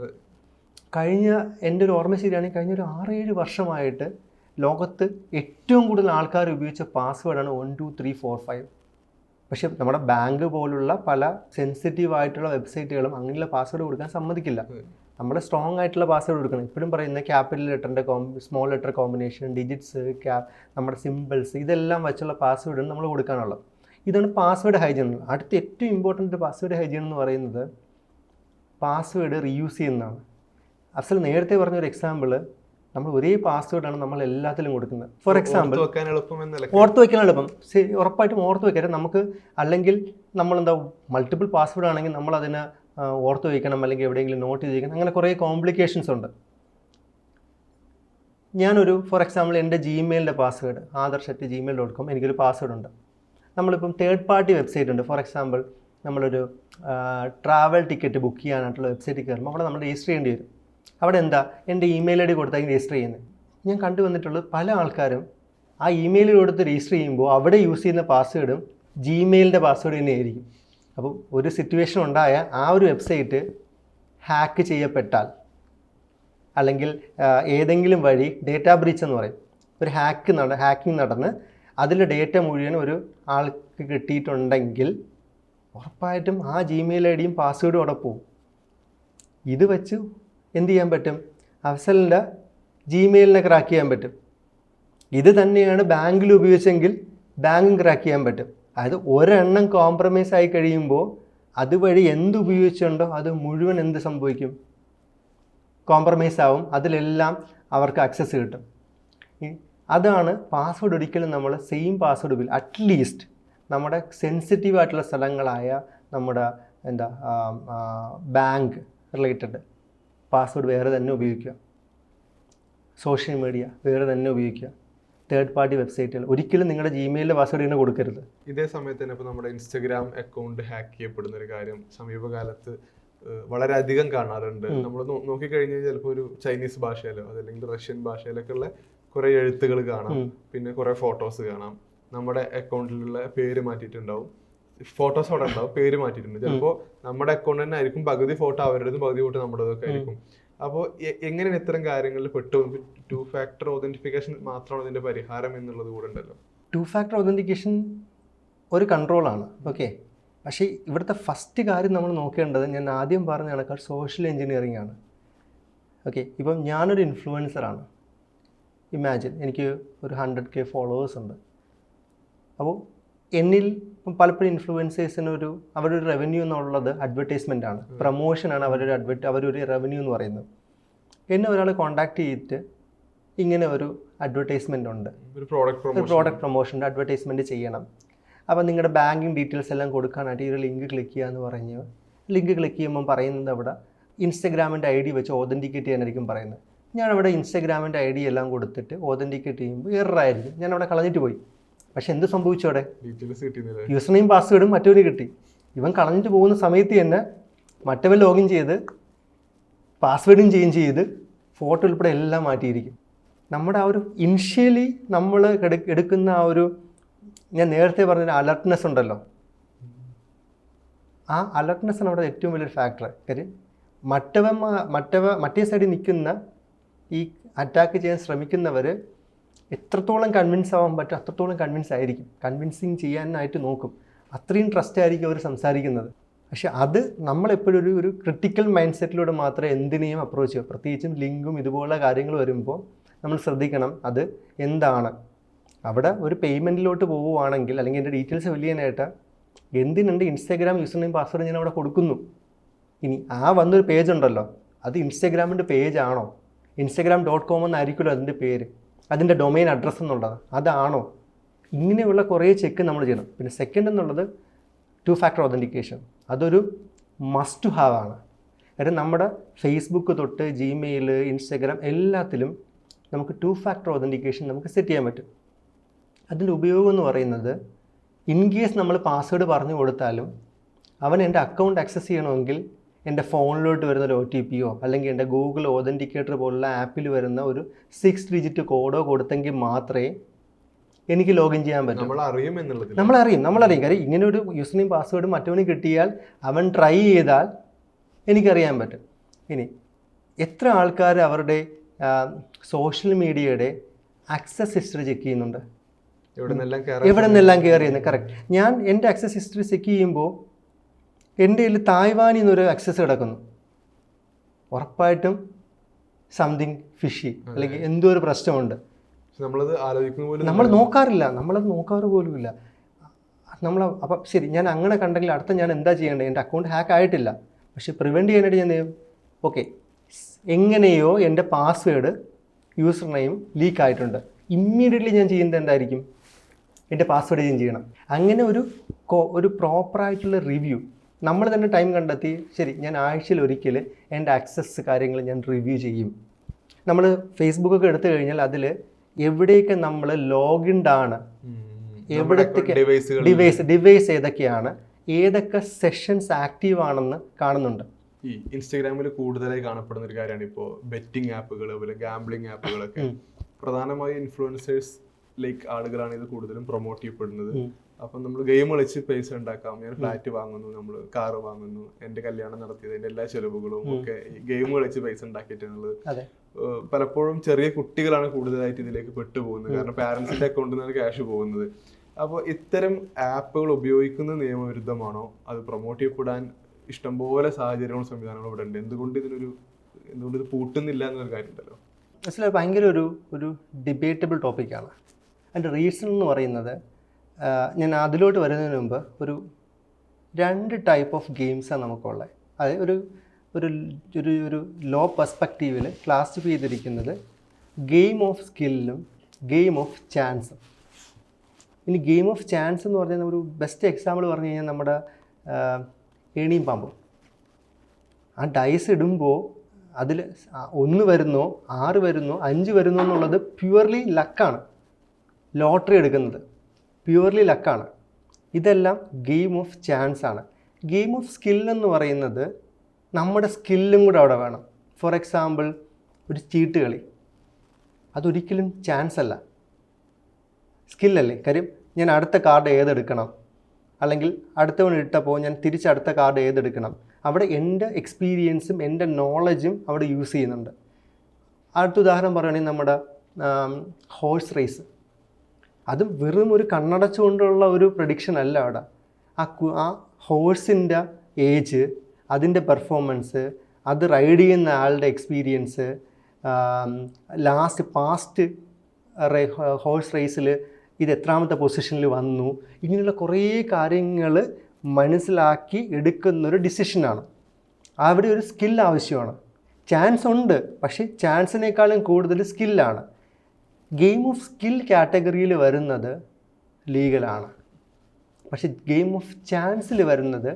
കഴിഞ്ഞ എൻ്റെ ഒരു ഓർമ്മ ശരിയാണെങ്കിൽ കഴിഞ്ഞ ഒരു 6-7 വർഷമായിട്ട് ലോകത്ത് ഏറ്റവും കൂടുതൽ ആൾക്കാർ ഉപയോഗിച്ച പാസ്വേഡാണ് 1 2 3 4 5. പക്ഷേ നമ്മുടെ ബാങ്ക് പോലുള്ള പല സെൻസിറ്റീവ് ആയിട്ടുള്ള വെബ്സൈറ്റുകളും അങ്ങനെയുള്ള പാസ്വേഡ് കൊടുക്കാൻ സമ്മതിക്കില്ല. നമ്മൾ സ്ട്രോങ് ആയിട്ടുള്ള പാസ്വേഡ് കൊടുക്കണം. ഇപ്പോഴും പറയുന്ന ക്യാപിറ്റൽ ലെറ്ററിൻ്റെ സ്മോൾ ലെറ്റർ കോമ്പിനേഷൻ, ഡിജിറ്റ്സ്, നമ്മുടെ സിമ്പിൾസ്, ഇതെല്ലാം വെച്ചുള്ള പാസ്വേഡാണ് നമ്മൾ കൊടുക്കാനുള്ളത്. ഇതാണ് പാസ്വേഡ് ഹൈജീൻ. അടുത്ത ഏറ്റവും ഇമ്പോർട്ടൻറ്റ് പാസ്വേഡ് ഹൈജീൻ എന്ന് പറയുന്നത് പാസ്വേഡ് റീയൂസ് ചെയ്യുന്നതാണ്. അഫ്സൽ നേരത്തെ പറഞ്ഞൊരു എക്സാമ്പിൾ, നമ്മൾ ഒരേ പാസ്വേഡാണ് നമ്മൾ എല്ലാത്തിലും കൊടുക്കുന്നത്. ഫോർ എക്സാമ്പിൾ ഓർത്ത് വയ്ക്കാൻ എളുപ്പം, ഉറപ്പായിട്ടും ഓർത്ത് വയ്ക്കരുത് നമുക്ക്. അല്ലെങ്കിൽ നമ്മളെന്താ മൾട്ടിപ്പിൾ പാസ്വേഡ് ആണെങ്കിൽ നമ്മളതിനെ ഓർത്ത് വയ്ക്കണം, അല്ലെങ്കിൽ എവിടെയെങ്കിലും നോട്ട് ചെയ്തിരിക്കണം, അങ്ങനെ കുറേ കോംപ്ലിക്കേഷൻസ് ഉണ്ട്. ഞാനൊരു ഫോർ എക്സാമ്പിൾ എൻ്റെ ജിമെയിലിൻ്റെ പാസ്വേഡ് adarsh@gmail.com എനിക്കൊരു പാസ്വേഡ് ഉണ്ട്. നമ്മളിപ്പം തേർഡ് പാർട്ടി വെബ്സൈറ്റ് ഉണ്ട്. ഫോർ എക്സാമ്പിൾ നമ്മളൊരു ട്രാവൽ ടിക്കറ്റ് ബുക്ക് ചെയ്യാനായിട്ടുള്ള വെബ്സൈറ്റിൽ കയറുമ്പോൾ അവിടെ നമ്മൾ രജിസ്റ്റർ ചെയ്യേണ്ടി വരും. അവിടെ എന്താ, എൻ്റെ ഇമെയിൽ ഐ ഡി കൊടുത്താൽ രജിസ്റ്റർ ചെയ്യുന്നത്. ഞാൻ കണ്ടുവന്നിട്ടുള്ളത് പല ആൾക്കാരും ആ ഇമെയിൽ കൊടുത്ത് രജിസ്റ്റർ ചെയ്യുമ്പോൾ അവിടെ യൂസ് ചെയ്യുന്ന പാസ്വേഡും ജിമെയിലിൻ്റെ പാസ്വേഡ് തന്നെയായിരിക്കും. അപ്പം ഒരു സിറ്റുവേഷൻ ഉണ്ടായ ആ ഒരു വെബ്സൈറ്റ് ഹാക്ക് ചെയ്യപ്പെട്ടാൽ, അല്ലെങ്കിൽ ഏതെങ്കിലും വഴി ഡേറ്റാ ബ്രീച്ച് എന്ന് പറയും, ഒരു ഹാക്കിംഗ് നടന്ന് അതിൽ ഡേറ്റ മുഴുവൻ ഒരു ആൾക്ക് കിട്ടിയിട്ടുണ്ടെങ്കിൽ ഉറപ്പായിട്ടും ആ ജിമെയിൽ ഐ ഡിയും പാസ്വേഡും അവിടെ പോകും. ഇത് വെച്ച് എന്ത് ചെയ്യാൻ പറ്റും, അഫ്സലിൻ്റെ ജിമെയിലിനെ ക്രാക്ക് ചെയ്യാൻ പറ്റും. ഇത് തന്നെയാണ് ബാങ്കിൽ ഉപയോഗിച്ചെങ്കിൽ ബാങ്കും ക്രാക്ക് ചെയ്യാൻ പറ്റും. അതായത് ഒരെണ്ണം കോംപ്രമൈസ് ആയി കഴിയുമ്പോൾ അതുവഴി എന്ത് ഉപയോഗിച്ചുണ്ടോ അത് മുഴുവൻ എന്ത് സംഭവിക്കും, കോംപ്രമൈസ് ആവും, അതിലെല്ലാം അവർക്ക് ആക്സസ് കിട്ടും. അതാണ് പാസ്വേഡ്. ഒരിക്കലും നമ്മൾ സെയിം പാസ്വേഡ് ഉപയോഗിക്കും. അറ്റ്ലീസ്റ്റ് നമ്മുടെ സെൻസിറ്റീവ് ആയിട്ടുള്ള സ്ഥലങ്ങളായ നമ്മുടെ ബാങ്ക് റിലേറ്റഡ് പാസ്വേഡ് വേറെ തന്നെ ഉപയോഗിക്കുക, സോഷ്യൽ മീഡിയ വേറെ തന്നെ ഉപയോഗിക്കുക. തേർഡ് പാർട്ടി വെബ്സൈറ്റുകൾ. ഒരിക്കലും നിങ്ങളുടെ ജിമെയിലിലെ പാസ്വേഡ് ഇങ്ങനെ കൊടുക്കരുത്. ഇതേ സമയത്ത് തന്നെ ഇപ്പോൾ നമ്മുടെ ഇൻസ്റ്റഗ്രാം അക്കൗണ്ട് ഹാക്ക് ചെയ്യപ്പെടുന്ന ഒരു കാര്യം സമീപകാലത്ത് വളരെയധികം കാണാറുണ്ട്. നമ്മൾ നോക്കിക്കഴിഞ്ഞാൽ ചിലപ്പോൾ ഒരു ചൈനീസ് ഭാഷയിലോ അതല്ലെങ്കിൽ റഷ്യൻ ഭാഷയിലൊക്കെ ഉള്ള കുറെ എഴുത്തുകൾ കാണാം, പിന്നെ കുറെ ഫോട്ടോസ് കാണാം. നമ്മുടെ അക്കൗണ്ടിലുള്ള പേര് മാറ്റിയിട്ടുണ്ടാവും, ഫോട്ടോസ് അവിടെ ഉണ്ടാവും, പേര് മാറ്റിയിട്ടുണ്ട്. ചിലപ്പോൾ നമ്മുടെ അക്കൗണ്ട് തന്നെ ആയിരിക്കും, പകുതി ഫോട്ടോ അവരുടേതും പകുതി ഫോട്ടോ നമ്മുടേതൊക്കെ ആയിരിക്കും. അപ്പോൾ എങ്ങനെയാണ് ഇത്തരം കാര്യങ്ങളിൽ പെട്ടു? 2 ഫാക്ടർ ഒതന്റിഫിക്കേഷൻ മാത്രമാണ് ഇതിന്റെ പരിഹാരം എന്നുള്ളത് കൂടെ ഉണ്ടല്ലോ. 2 ഫാക്ടർ ഒതന്റിക്കേഷൻ ഒരു കൺട്രോളാണ്, ഓക്കെ. പക്ഷേ ഇവിടുത്തെ ഫസ്റ്റ് കാര്യം നമ്മൾ നോക്കേണ്ടത്, ഞാൻ ആദ്യം പറഞ്ഞ കണക്കാൾ സോഷ്യൽ എഞ്ചിനീയറിംഗ് ആണ്, ഓക്കെ. ഇപ്പം ഞാനൊരു ഇൻഫ്ലുവൻസറാണ്. ഇമാജിൻ എനിക്ക് ഒരു 100K ഫോളോവേഴ്സ് ഉണ്ട്. അപ്പോൾ എന്നിൽ ഇപ്പം പലപ്പോഴും ഇൻഫ്ലുവൻസേഴ്സിന് അവരുടെ ഒരു റവന്യൂ എന്നുള്ളത് അഡ്വർടൈസ്മെൻ്റ് ആണ്, പ്രൊമോഷനാണ് അവരൊരു റവന്യൂ എന്ന് പറയുന്നത്. എന്നെ ഒരാൾ കോൺടാക്ട് ചെയ്തിട്ട് ഇങ്ങനെ ഒരു അഡ്വർടൈസ്മെൻ്റ് ഉണ്ട്, ഒരു പ്രോഡക്റ്റ് പ്രൊമോഷൻ്റെ അഡ്വർടൈസ്മെൻറ്റ് ചെയ്യണം, അപ്പോൾ നിങ്ങളുടെ ബാങ്കിങ് ഡീറ്റെയിൽസ് എല്ലാം കൊടുക്കാനായിട്ട് ഈ ഒരു ലിങ്ക് ക്ലിക്ക് ചെയ്യുക എന്ന് പറഞ്ഞ് ലിങ്ക് ക്ലിക്ക് ചെയ്യുമ്പം പറയുന്നത് അവിടെ ഇൻസ്റ്റഗ്രാമിൻ്റെ ID വെച്ച് ഓതൻറ്റിക്കേറ്റ് ചെയ്യാനായിരിക്കും പറയുന്നത്. ഞാനവിടെ ഇൻസ്റ്റഗ്രാമിൻ്റെ ID എല്ലാം കൊടുത്തിട്ട് ഓതൻറ്റിക്കേറ്റ് ചെയ്യുമ്പോൾ എററായിരിക്കും, ഞാനവിടെ കളഞ്ഞിട്ട് പോയി. പക്ഷെ എന്ത് സംഭവിച്ചു? അവിടെ യൂസർ നെയിം പാസ്വേഡും മറ്റവന് കിട്ടി. ഇവൻ കളഞ്ഞിട്ട് പോകുന്ന സമയത്ത് തന്നെ മറ്റവൻ ലോഗിൻ ചെയ്ത് പാസ്വേഡും ചേഞ്ച് ചെയ്ത് ഫോട്ടോ ഉൾപ്പെടെ എല്ലാം മാറ്റിയിരിക്കും. നമ്മുടെ ആ ഒരു ഇനിഷ്യലി നമ്മൾ എടുക്കുന്ന ആ ഒരു, ഞാൻ നേരത്തെ പറഞ്ഞൊരു അലർട്ട്നെസ് ഉണ്ടല്ലോ, ആ അലർട്ട്നെസ്സാണ് അവിടെ ഏറ്റവും വലിയൊരു ഫാക്ടർ. കാര്യം മറ്റേ സൈഡിൽ നിൽക്കുന്ന ഈ അറ്റാക്ക് ചെയ്യാൻ ശ്രമിക്കുന്നവർ എത്രത്തോളം കൺവിൻസ് ആവാൻ പറ്റും അത്രത്തോളം കൺവിൻസ് ആയിരിക്കും, കൺവിൻസിങ് ചെയ്യാനായിട്ട് നോക്കും, അത്രയും ട്രസ്റ്റ് ആയിരിക്കും അവർ സംസാരിക്കുന്നത്. പക്ഷെ അത് നമ്മളെപ്പോഴും ഒരു ക്രിട്ടിക്കൽ മൈൻഡ് സെറ്റിലൂടെ മാത്രമേ എന്തിനേയും അപ്രോച്ച് ചെയ്യൂ. പ്രത്യേകിച്ചും ലിങ്കും ഇതുപോലുള്ള കാര്യങ്ങൾ വരുമ്പോൾ നമ്മൾ ശ്രദ്ധിക്കണം അത് എന്താണ്. അവിടെ ഒരു പേയ്മെൻറ്റിലോട്ട് പോവുകയാണെങ്കിൽ അല്ലെങ്കിൽ എൻ്റെ ഡീറ്റെയിൽസ് വലിയാനായിട്ട് എന്തിനുണ്ട് ഇൻസ്റ്റാഗ്രാം യൂസർ നെയിം പാസ്വേഡ് ഞാൻ അവിടെ കൊടുക്കുന്നു. ഇനി ആ വന്നൊരു പേജ് ഉണ്ടല്ലോ, അത് ഇൻസ്റ്റാഗ്രാമിൻ്റെ പേജാണോ, instagram.com എന്നായിരിക്കുമല്ലോ അതിൻ്റെ പേര്, അതിൻ്റെ ഡൊമൈൻ അഡ്രസ്സ് എന്നുള്ളത് അതാണോ, ഇങ്ങനെയുള്ള കുറേ ചെക്ക് നമ്മൾ ചെയ്യണം. പിന്നെ സെക്കൻഡ് എന്നുള്ളത് 2 ഫാക്ടർ ഒതൻറ്റിക്കേഷൻ. അതൊരു മസ്റ്റ് ടു ഹാവ് ആണ്. കാര്യം നമ്മുടെ ഫേസ്ബുക്ക് തൊട്ട് ജിമെയിൽ, ഇൻസ്റ്റഗ്രാം എല്ലാത്തിലും നമുക്ക് 2 ഫാക്ടർ ഒതൻറ്റിക്കേഷൻ നമുക്ക് സെറ്റ് ചെയ്യാൻ പറ്റും. അതിൻ്റെ ഉപയോഗം എന്ന് പറയുന്നത്, ഇൻ കേസ് നമ്മൾ പാസ്വേഡ് പറഞ്ഞു കൊടുത്താലും അവൻ എൻ്റെ അക്കൗണ്ട് ആക്സസ് ചെയ്യണമെങ്കിൽ എൻ്റെ ഫോണിലോട്ട് വരുന്ന ഒരു OTPയോ അല്ലെങ്കിൽ എൻ്റെ ഗൂഗിൾ ഓതൻറ്റിക്കേറ്റർ പോലുള്ള ആപ്പിൽ വരുന്ന ഒരു 6 ഡിജിറ്റ് കോഡോ കൊടുത്തെങ്കിൽ മാത്രമേ എനിക്ക് ലോഗിൻ ചെയ്യാൻ പറ്റും. നമ്മളറിയും. കാര്യം ഇങ്ങനെ ഒരു യൂസർ നെയിം പാസ്വേഡ് മറ്റവന് കിട്ടിയാൽ അവൻ ട്രൈ ചെയ്താൽ എനിക്കറിയാൻ പറ്റും. ഇനി എത്ര ആൾക്കാർ അവരുടെ സോഷ്യൽ മീഡിയയുടെ ആക്സസ് ഹിസ്റ്ററി ചെക്ക് ചെയ്യുന്നുണ്ട്, എവിടെ നിന്നെല്ലാം കെയർ ചെയ്യുന്നത്. കറക്റ്റ്. ഞാൻ എൻ്റെ ആക്സസ് ഹിസ്റ്ററി ചെക്ക് ചെയ്യുമ്പോൾ എൻ്റെ കയ്യിൽ തായ്വാനിൽ നിന്നൊരു ആക്സസ് കിടക്കുന്നു, ഉറപ്പായിട്ടും സംതിങ് ഫിഷി അല്ലെങ്കിൽ എന്തോ ഒരു പ്രശ്നമുണ്ട്. നമ്മളത് നോക്കാറ് പോലുമില്ല. അപ്പം ശരി, ഞാൻ അങ്ങനെ കണ്ടെങ്കിൽ അടുത്ത ഞാൻ എന്താ ചെയ്യേണ്ടത്? എൻ്റെ അക്കൗണ്ട് ഹാക്ക് ആയിട്ടില്ല, പക്ഷെ പ്രിവെൻറ്റ് ചെയ്യാനായിട്ട് ഞാൻ ഓക്കെ എങ്ങനെയോ എൻ്റെ പാസ്വേഡ് യൂസർ നെയിം ലീക്ക് ആയിട്ടുണ്ട്, ഇമ്മീഡിയറ്റ്ലി ഞാൻ ചെയ്യുന്നത് എന്തായിരിക്കും? എൻ്റെ പാസ്വേഡ് ചേഞ്ച് ചെയ്യണം. അങ്ങനെ ഒരു പ്രോപ്പറായിട്ടുള്ള റിവ്യൂ നമ്മൾ തന്നെ ടൈം കണ്ടെത്തി, ശരി ഞാൻ ആഴ്ചയിൽ ഒരിക്കൽ എൻ്റെ ആക്സസ് കാര്യങ്ങൾ ഞാൻ റിവ്യൂ ചെയ്യും. നമ്മൾ ഫേസ്ബുക്കൊക്കെ എടുത്തു കഴിഞ്ഞാൽ അതിൽ എവിടെയൊക്കെ നമ്മൾ ലോഗിൻഡ് ആണ്, എവിടത്തേക്ക് ഡിവൈസ് ഏതൊക്കെയാണ്, ഏതൊക്കെ സെഷൻസ് ആക്റ്റീവ് ആണെന്ന് കാണുന്നുണ്ട്. ഈ ഇൻസ്റ്റാഗ്രാമിൽ കൂടുതലായി കാണപ്പെടുന്ന ഒരു കാര്യമാണ് ഇപ്പോൾ ബെറ്റിംഗ് ആപ്പുകൾ, അതുപോലെ ഗാംബ്ലിംഗ് ആപ്പുകളൊക്കെ. പ്രധാനമായും ഇൻഫ്ലുവൻസേഴ്സ് ലൈക്ക് ആളുകളാണ് ഇത് കൂടുതലും പ്രൊമോട്ട് ചെയ്യപ്പെടുന്നത്. അപ്പം നമ്മൾ ഗെയിം കളിച്ച് പൈസ ഉണ്ടാക്കാം, ഞാൻ ഫ്ലാറ്റ് വാങ്ങുന്നു, നമ്മൾ കാറ് വാങ്ങുന്നു, എൻ്റെ കല്യാണം നടത്തിയത്, എൻ്റെ എല്ലാ ചെലവുകളും ഒക്കെ ഗെയിം കളിച്ച് പൈസ ഉണ്ടാക്കിയിട്ടുള്ളത്. പലപ്പോഴും ചെറിയ കുട്ടികളാണ് കൂടുതലായിട്ട് ഇതിലേക്ക് പെട്ടുപോകുന്നത്, കാരണം പാരൻസിന്റെ അക്കൗണ്ടിൽ നിന്നാണ് ക്യാഷ് പോകുന്നത്. അപ്പോൾ ഇത്തരം ആപ്പുകൾ ഉപയോഗിക്കുന്നത് നിയമവിരുദ്ധമാണോ? അത് പ്രൊമോട്ട് ചെയ്യപ്പെടാൻ ഇഷ്ടംപോലെ സാഹചര്യങ്ങളും സംവിധാനങ്ങളും ഇവിടെ ഉണ്ട്. എന്തുകൊണ്ട് ഇത് പൂട്ടുന്നില്ല എന്നൊരു കാര്യം ഉണ്ടല്ലോ. മനസ്സിലായി. ഭയങ്കര ഒരു ഡിബേറ്റബിൾ ടോപ്പിക്കാണ്. അതിൻ്റെ റീസൺ എന്ന് പറയുന്നത്, ഞാൻ അതിലോട്ട് വരുന്നതിന് മുമ്പ് ഒരു 2 ടൈപ്പ് ഓഫ് ഗെയിംസാണ് നമുക്കുള്ളത്. അതായത് ഒരു ലോ പെർസ്പെക്റ്റീവിൽ ക്ലാസിഫൈ ചെയ്തിരിക്കുന്നത് ഗെയിം ഓഫ് സ്കില്ലും ഗെയിം ഓഫ് ചാൻസും. ഇനി ഗെയിം ഓഫ് ചാൻസ് എന്ന് പറഞ്ഞാൽ ഒരു ബെസ്റ്റ് എക്സാമ്പിൾ പറഞ്ഞു കഴിഞ്ഞാൽ നമ്മുടെ ഏണിയും പാമ്പും. ആ ഡൈസ് ഇടുമ്പോൾ അതിൽ 1 വരുന്നോ 6 വരുന്നോ 5 വരുന്നോ എന്നുള്ളത് പ്യുവർലി ലക്കാണ്. ലോട്ടറി എടുക്കുന്നത് പ്യുവർലി ലക്കാണ്. ഇതെല്ലാം ഗെയിം ഓഫ് ചാൻസ് ആണ്. ഗെയിം ഓഫ് സ്കിൽ എന്ന് പറയുന്നത് നമ്മുടെ സ്കില്ലും കൂടെ അവിടെ വേണം. ഫോർ എക്സാമ്പിൾ, ഒരു ചീട്ട് കളി അതൊരിക്കലും ചാൻസ് അല്ല, സ്കില്ലല്ലേ. കാര്യം ഞാൻ അടുത്ത കാർഡ് ഏതെടുക്കണം, അല്ലെങ്കിൽ അടുത്തവൺ ഇട്ടപ്പോൾ ഞാൻ തിരിച്ചടുത്ത കാർഡ് ഏതെടുക്കണം, അവിടെ എൻ്റെ എക്സ്പീരിയൻസും എൻ്റെ നോളജും അവിടെ യൂസ് ചെയ്യുന്നുണ്ട്. അടുത്ത ഉദാഹരണം പറയുകയാണെങ്കിൽ നമ്മുടെ ഹോഴ്സ് റേസ്, അതും വെറും ഒരു കണ്ണടച്ചുകൊണ്ടുള്ള ഒരു പ്രഡിക്ഷൻ അല്ല. അവിടെ ആ ഹോഴ്സിൻ്റെ ഏജ്, അതിൻ്റെ പെർഫോമൻസ്, അത് റൈഡ് ചെയ്യുന്ന ആളുടെ എക്സ്പീരിയൻസ്, പാസ്റ്റ് ഹോഴ്സ് റേസിൽ ഇത് എത്രാമത്തെ പൊസിഷനിൽ വന്നു, ഇങ്ങനെയുള്ള കുറേ കാര്യങ്ങൾ മനസ്സിലാക്കി എടുക്കുന്നൊരു ഡിസിഷനാണ്. അവിടെ ഒരു സ്കിൽ ആവശ്യമാണ്. ചാൻസ് ഉണ്ട്, പക്ഷേ ചാൻസിനേക്കാളും കൂടുതൽ സ്കില്ലാണ്. ഗെയിം ഓഫ് സ്കിൽ കാറ്റഗറിയിൽ വരുന്നത് ലീഗലാണ്. പക്ഷേ ഗെയിം ഓഫ് ചാൻസിൽ വരുന്നത്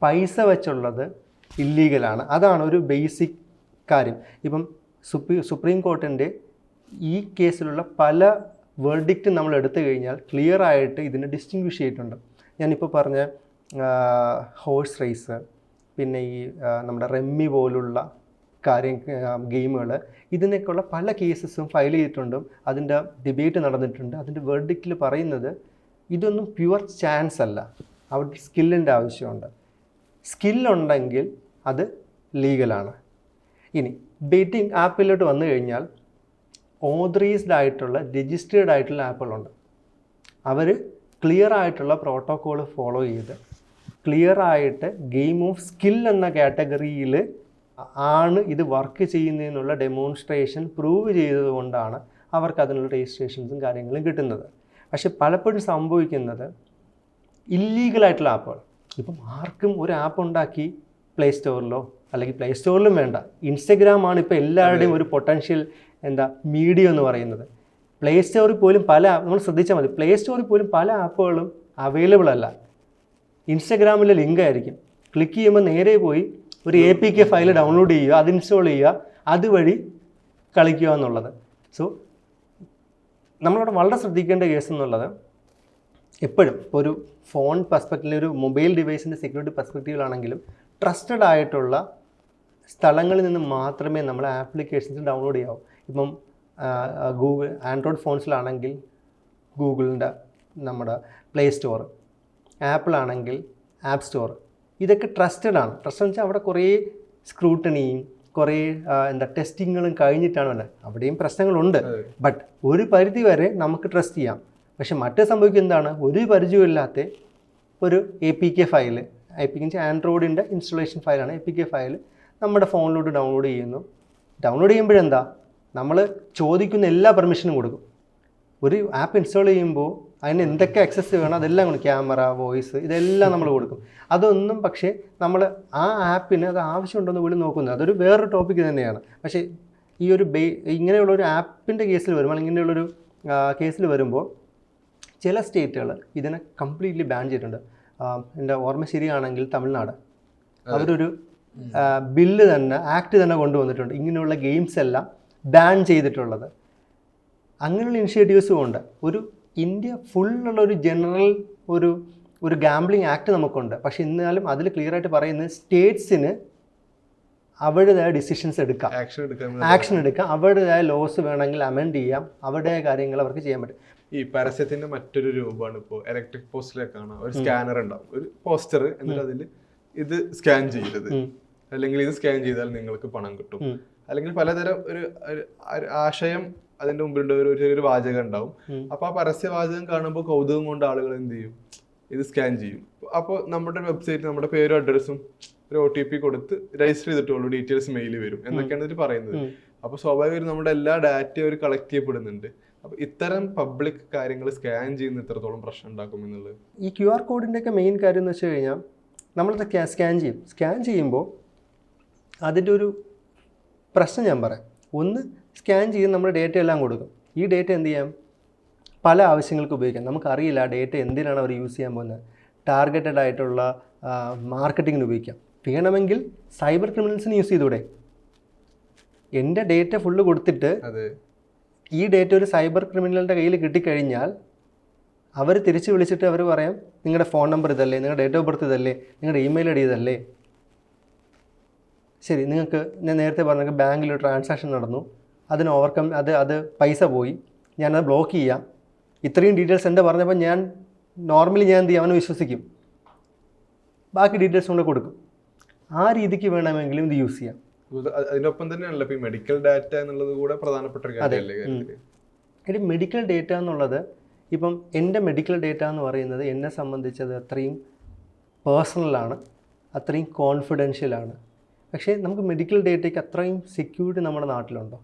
പൈസ വെച്ചുള്ളത് ഇല്ലീഗലാണ്. അതാണ് ഒരു ബേസിക് കാര്യം. ഇപ്പം സുപ്രീം കോർട്ടിൻ്റെ ഈ കേസിലുള്ള പല വേർഡിക്റ്റും നമ്മൾ എടുത്തു കഴിഞ്ഞാൽ ക്ലിയർ ആയിട്ട് ഇതിനെ ഡിസ്റ്റിങ്വിഷ് ചെയ്തിട്ടുണ്ട്. ഞാനിപ്പോൾ പറഞ്ഞ ഹോഴ്സ് റേസ്, പിന്നെ ഈ നമ്മുടെ റമ്മി പോലുള്ള ഗെയിമുകൾ, ഇതിനൊക്കെയുള്ള പല കേസസും ഫയൽ ചെയ്തിട്ടുണ്ട്. അതിൻ്റെ ഡിബേറ്റ് നടന്നിട്ടുണ്ട്. അതിൻ്റെ വേർഡിക്റ്റിൽ പറയുന്നത് ഇതൊന്നും പ്യുവർ ചാൻസ് അല്ല, അവിടെ സ്കില്ലിൻ്റെ ആവശ്യമുണ്ട്. സ്കില്ലുണ്ടെങ്കിൽ അത് ലീഗലാണ്. ഇനി ബെറ്റിംഗ് ആപ്പിലോട്ട് വന്നു കഴിഞ്ഞാൽ ഓതറൈസ്ഡ് ആയിട്ടുള്ള രജിസ്റ്റേർഡ് ആയിട്ടുള്ള ആപ്പുകളുണ്ട്. അവർ ക്ലിയർ ആയിട്ടുള്ള പ്രോട്ടോക്കോൾ ഫോളോ ചെയ്ത് ക്ലിയർ ആയിട്ട് ഗെയിം ഓഫ് സ്കിൽ എന്ന കാറ്റഗറിയിൽ ആണ് ഇത് വർക്ക് ചെയ്യുന്നതിനുള്ള ഡെമോൺസ്ട്രേഷൻ പ്രൂവ് ചെയ്തതുകൊണ്ടാണ് അവർക്ക് അതിനുള്ള രജിസ്ട്രേഷൻസും കാര്യങ്ങളും കിട്ടുന്നത്. പക്ഷെ പലപ്പോഴും സംഭവിക്കുന്നത് ഇല്ലീഗലായിട്ടുള്ള ആപ്പുകൾ. ഇപ്പം ആർക്കും ഒരു ആപ്പ് ഉണ്ടാക്കി പ്ലേ സ്റ്റോറിലോ, അല്ലെങ്കിൽ പ്ലേ സ്റ്റോറിലും വേണ്ട, ഇൻസ്റ്റഗ്രാമാണ് ഇപ്പോൾ എല്ലാവരുടെയും ഒരു പൊട്ടൻഷ്യൽ മീഡിയ എന്ന് പറയുന്നത്. പ്ലേ സ്റ്റോറിൽ പോലും നമ്മൾ ശ്രദ്ധിച്ചാൽ മതി, പ്ലേ സ്റ്റോറിൽ പോലും പല ആപ്പുകളും അവൈലബിൾ അല്ല. ഇൻസ്റ്റഗ്രാമിലെ ലിങ്ക് ആയിരിക്കും, ക്ലിക്ക് ചെയ്യുമ്പോൾ നേരെ പോയി ഒരു APK ഫയൽ ഡൗൺലോഡ് ചെയ്യുക, അത് ഇൻസ്റ്റാൾ ചെയ്യുക, അതുവഴി കളിക്കുക എന്നുള്ളത്. സോ നമ്മളവിടെ വളരെ ശ്രദ്ധിക്കേണ്ട കേസ് എന്നുള്ളത്, എപ്പോഴും ഒരു ഫോൺ പെർസ്പെക്റ്റീവിൽ, ഒരു മൊബൈൽ ഡിവൈസിൻ്റെ സെക്യൂരിറ്റി പെർസ്പെക്റ്റീവിലാണെങ്കിലും ട്രസ്റ്റഡ് ആയിട്ടുള്ള സ്ഥലങ്ങളിൽ നിന്ന് മാത്രമേ നമ്മൾ ആപ്ലിക്കേഷൻസ് ഡൗൺലോഡ് ചെയ്യാവൂ. ഇപ്പം ആൻഡ്രോയിഡ് ഫോൺസിലാണെങ്കിൽ ഗൂഗിളിൻ്റെ നമ്മുടെ പ്ലേ സ്റ്റോർ, ആപ്പിളാണെങ്കിൽ ആപ്പ് സ്റ്റോർ, ഇതൊക്കെ ട്രസ്റ്റഡ് ആണ്. ട്രസ്റ്റ് എന്ന് വെച്ചാൽ അവിടെ കുറേ സ്ക്രൂട്ടണിയും കുറേ ടെസ്റ്റിങ്ങുകളും കഴിഞ്ഞിട്ടാണ് വരുന്നത്. അവിടെയും പ്രശ്നങ്ങളുണ്ട്, ബട്ട് ഒരു പരിധി വരെ നമുക്ക് ട്രസ്റ്റ് ചെയ്യാം. പക്ഷെ മറ്റേ സംഭവിക്കുന്നത് എന്താണ്, ഒരു പരിചയമില്ലാത്ത ഒരു APK ഫയൽ, APK ആൻഡ്രോയിഡിൻ്റെ ഇൻസ്റ്റലേഷൻ ഫയലാണ്, APK ഫയൽ നമ്മുടെ ഫോണിലോട്ട് ഡൗൺലോഡ് ചെയ്യുന്നു. ഡൗൺലോഡ് ചെയ്യുമ്പോഴെന്താ, നമ്മൾ ചോദിക്കുന്ന എല്ലാ പെർമിഷനും കൊടുക്കും. ഒരു ആപ്പ് ഇൻസ്റ്റാൾ ചെയ്യുമ്പോൾ അതിന് എന്തൊക്കെ ആക്സസ് വേണം അതെല്ലാം കൊടുക്കും, ക്യാമറ, വോയിസ്, ഇതെല്ലാം നമ്മൾ കൊടുക്കും. അതൊന്നും പക്ഷേ നമ്മൾ ആ ആപ്പിന് അത് ആവശ്യമുണ്ടെന്ന് പോലും നോക്കുന്നത്, അതൊരു വേറൊരു ടോപ്പിക്ക് തന്നെയാണ്. പക്ഷേ ഈ ഒരു ഇങ്ങനെയുള്ളൊരു ആപ്പിൻ്റെ കേസിൽ വരുമ്പോൾ, അല്ലെങ്കിൽ ഇങ്ങനെയുള്ളൊരു കേസിൽ വരുമ്പോൾ ചില സ്റ്റേറ്റുകൾ ഇതിനെ കംപ്ലീറ്റ്ലി ബാൻ ചെയ്തിട്ടുണ്ട്. എൻ്റെ ഓർമ്മ ശരിയാണെങ്കിൽ തമിഴ്നാട് അവരൊരു ബില്ല് തന്നെ, ആക്ട് തന്നെ കൊണ്ടുവന്നിട്ടുണ്ട് ഇങ്ങനെയുള്ള ഗെയിംസ് എല്ലാം ബാൻ ചെയ്തിട്ടുള്ളത്. അങ്ങനെയുള്ള ഇനിഷ്യേറ്റീവ്സും ഉണ്ട്. ഒരു ഇന്ത്യ ഫുള്ളുള്ളൊരു ജനറൽ ഒരു ഗാംബ്ലിംഗ് ആക്ട് നമുക്കുണ്ട്. പക്ഷേ എന്നാലും അതിൽ ക്ലിയർ ആയിട്ട് പറയുന്നത് സ്റ്റേറ്റ്സിന് അവരുടേതായ ഡിസിഷൻസ് എടുക്കാം, ആക്ഷൻ എടുക്കാം, അവരുടേതായ ലോസ് വേണമെങ്കിൽ അമെൻഡ് ചെയ്യാം, അവരുടെ കാര്യങ്ങൾ അവർക്ക് ചെയ്യാൻ പറ്റും. ഈ പരസ്യത്തിന്റെ മറ്റൊരു രൂപമാണ് ഇപ്പോൾ ഇലക്ട്രിക് പോസ്റ്റിലൊക്കെ കാണാം, ഒരു സ്കാനർ ഉണ്ടാവും, ഒരു പോസ്റ്റർ, എന്നിട്ട് അതിൽ ഇത് സ്കാൻ ചെയ്യരുത്, അല്ലെങ്കിൽ ഇത് സ്കാൻ ചെയ്താൽ നിങ്ങൾക്ക് പണം കിട്ടും, അല്ലെങ്കിൽ പലതരം ഒരു ആശയം അതിന്റെ മുമ്പിലുണ്ട്, ഒരു വാചകം ഉണ്ടാവും. അപ്പൊ ആ പരസ്യവാചകം കാണുമ്പോൾ കൗതുകം കൊണ്ട് ആളുകൾ എന്ത് ചെയ്യും, ഇത് സ്കാൻ ചെയ്യും. അപ്പോൾ നമ്മുടെ വെബ്സൈറ്റ് നമ്മുടെ പേരും അഡ്രസ്സും ഒരു OTP കൊടുത്ത് രജിസ്റ്റർ ചെയ്തിട്ടുള്ളൂ, ഡീറ്റെയിൽസ് മെയിൽ വരും എന്നൊക്കെയാണ് ഇതിൽ പറയുന്നത്. അപ്പോൾ സ്വാഭാവികമായും നമ്മുടെ എല്ലാ ഡാറ്റയും അവർ കളക്ട് ചെയ്യപ്പെടുന്നുണ്ട്. അപ്പോൾ ഇത്തരം പബ്ലിക് കാര്യങ്ങൾ സ്കാൻ ചെയ്യുന്ന എത്രത്തോളം പ്രശ്നം ഉണ്ടാക്കും എന്നുള്ളത്. ഈ QR കോഡിൻ്റെയൊക്കെ മെയിൻ കാര്യം എന്ന് വെച്ച് കഴിഞ്ഞാൽ നമ്മളത് സ്കാൻ ചെയ്യുമ്പോൾ അതിൻ്റെ ഒരു പ്രശ്നം ഞാൻ പറയാം. ഒന്ന്, സ്കാൻ ചെയ്ത് നമ്മൾ ഡേറ്റ എല്ലാം കൊടുക്കും. ഈ ഡേറ്റ എന്ത് ചെയ്യാം, പല ആവശ്യങ്ങൾക്ക് ഉപയോഗിക്കാം. നമുക്കറിയില്ല ആ ഡേറ്റ എന്തിനാണ് അവർ യൂസ് ചെയ്യാൻ പോകുന്നത്. ടാർഗറ്റഡ് ആയിട്ടുള്ള മാർക്കറ്റിങ്ങിന് ഉപയോഗിക്കാം. വേണമെങ്കിൽ സൈബർ ക്രിമിനൽസിന് യൂസ് ചെയ്തൂടെ. എൻ്റെ ഡേറ്റ ഫുള്ള് കൊടുത്തിട്ട് ഈ ഡേറ്റ ഒരു സൈബർ ക്രിമിനലിൻ്റെ കയ്യിൽ കിട്ടിക്കഴിഞ്ഞാൽ അവർ തിരിച്ച് വിളിച്ചിട്ട് അവർ പറയാം നിങ്ങളുടെ ഫോൺ നമ്പർ ഇതല്ലേ, നിങ്ങളുടെ ഡേറ്റ് ഓഫ് ബർത്ത് ഇതല്ലേ, നിങ്ങളുടെ ഇമെയിൽ ഐ ഡി ഇതല്ലേ. ശരി, നിങ്ങൾക്ക് ഞാൻ നേരത്തെ പറഞ്ഞ ബാങ്കിൽ ഒരു ട്രാൻസാക്ഷൻ നടന്നു, അതിന് ഓവർകം അത് പൈസ പോയി, ഞാനത് ബ്ലോക്ക് ചെയ്യാം. ഇത്രയും ഡീറ്റെയിൽസ് എൻ്റെ പറഞ്ഞപ്പോൾ ഞാൻ നോർമലി ഞാൻ എന്ത് ചെയ്യും, അവനെ വിശ്വസിക്കും, ബാക്കി ഡീറ്റെയിൽസ് കൊണ്ട് കൊടുക്കും. ആ രീതിക്ക് വേണമെങ്കിലും ഇത് യൂസ് ചെയ്യാം. അതിനൊപ്പം തന്നെയാണല്ലോ ഇപ്പോൾ ഈ മെഡിക്കൽ ഡാറ്റ എന്നുള്ളത് കൂടെ പ്രധാനപ്പെട്ട ഒരു കാര്യമല്ലേ? ഇനി മെഡിക്കൽ ഡേറ്റ എന്നുള്ളത് ഇപ്പം എൻ്റെ മെഡിക്കൽ ഡേറ്റ എന്ന് പറയുന്നത് എന്നെ സംബന്ധിച്ചത് അത്രയും പേഴ്സണലാണ്, അത്രയും കോൺഫിഡൻഷ്യലാണ്. പക്ഷേ നമുക്ക് മെഡിക്കൽ ഡേറ്റയ്ക്ക് അത്രയും സെക്യൂരിറ്റി നമ്മുടെ നാട്ടിലുണ്ടോ?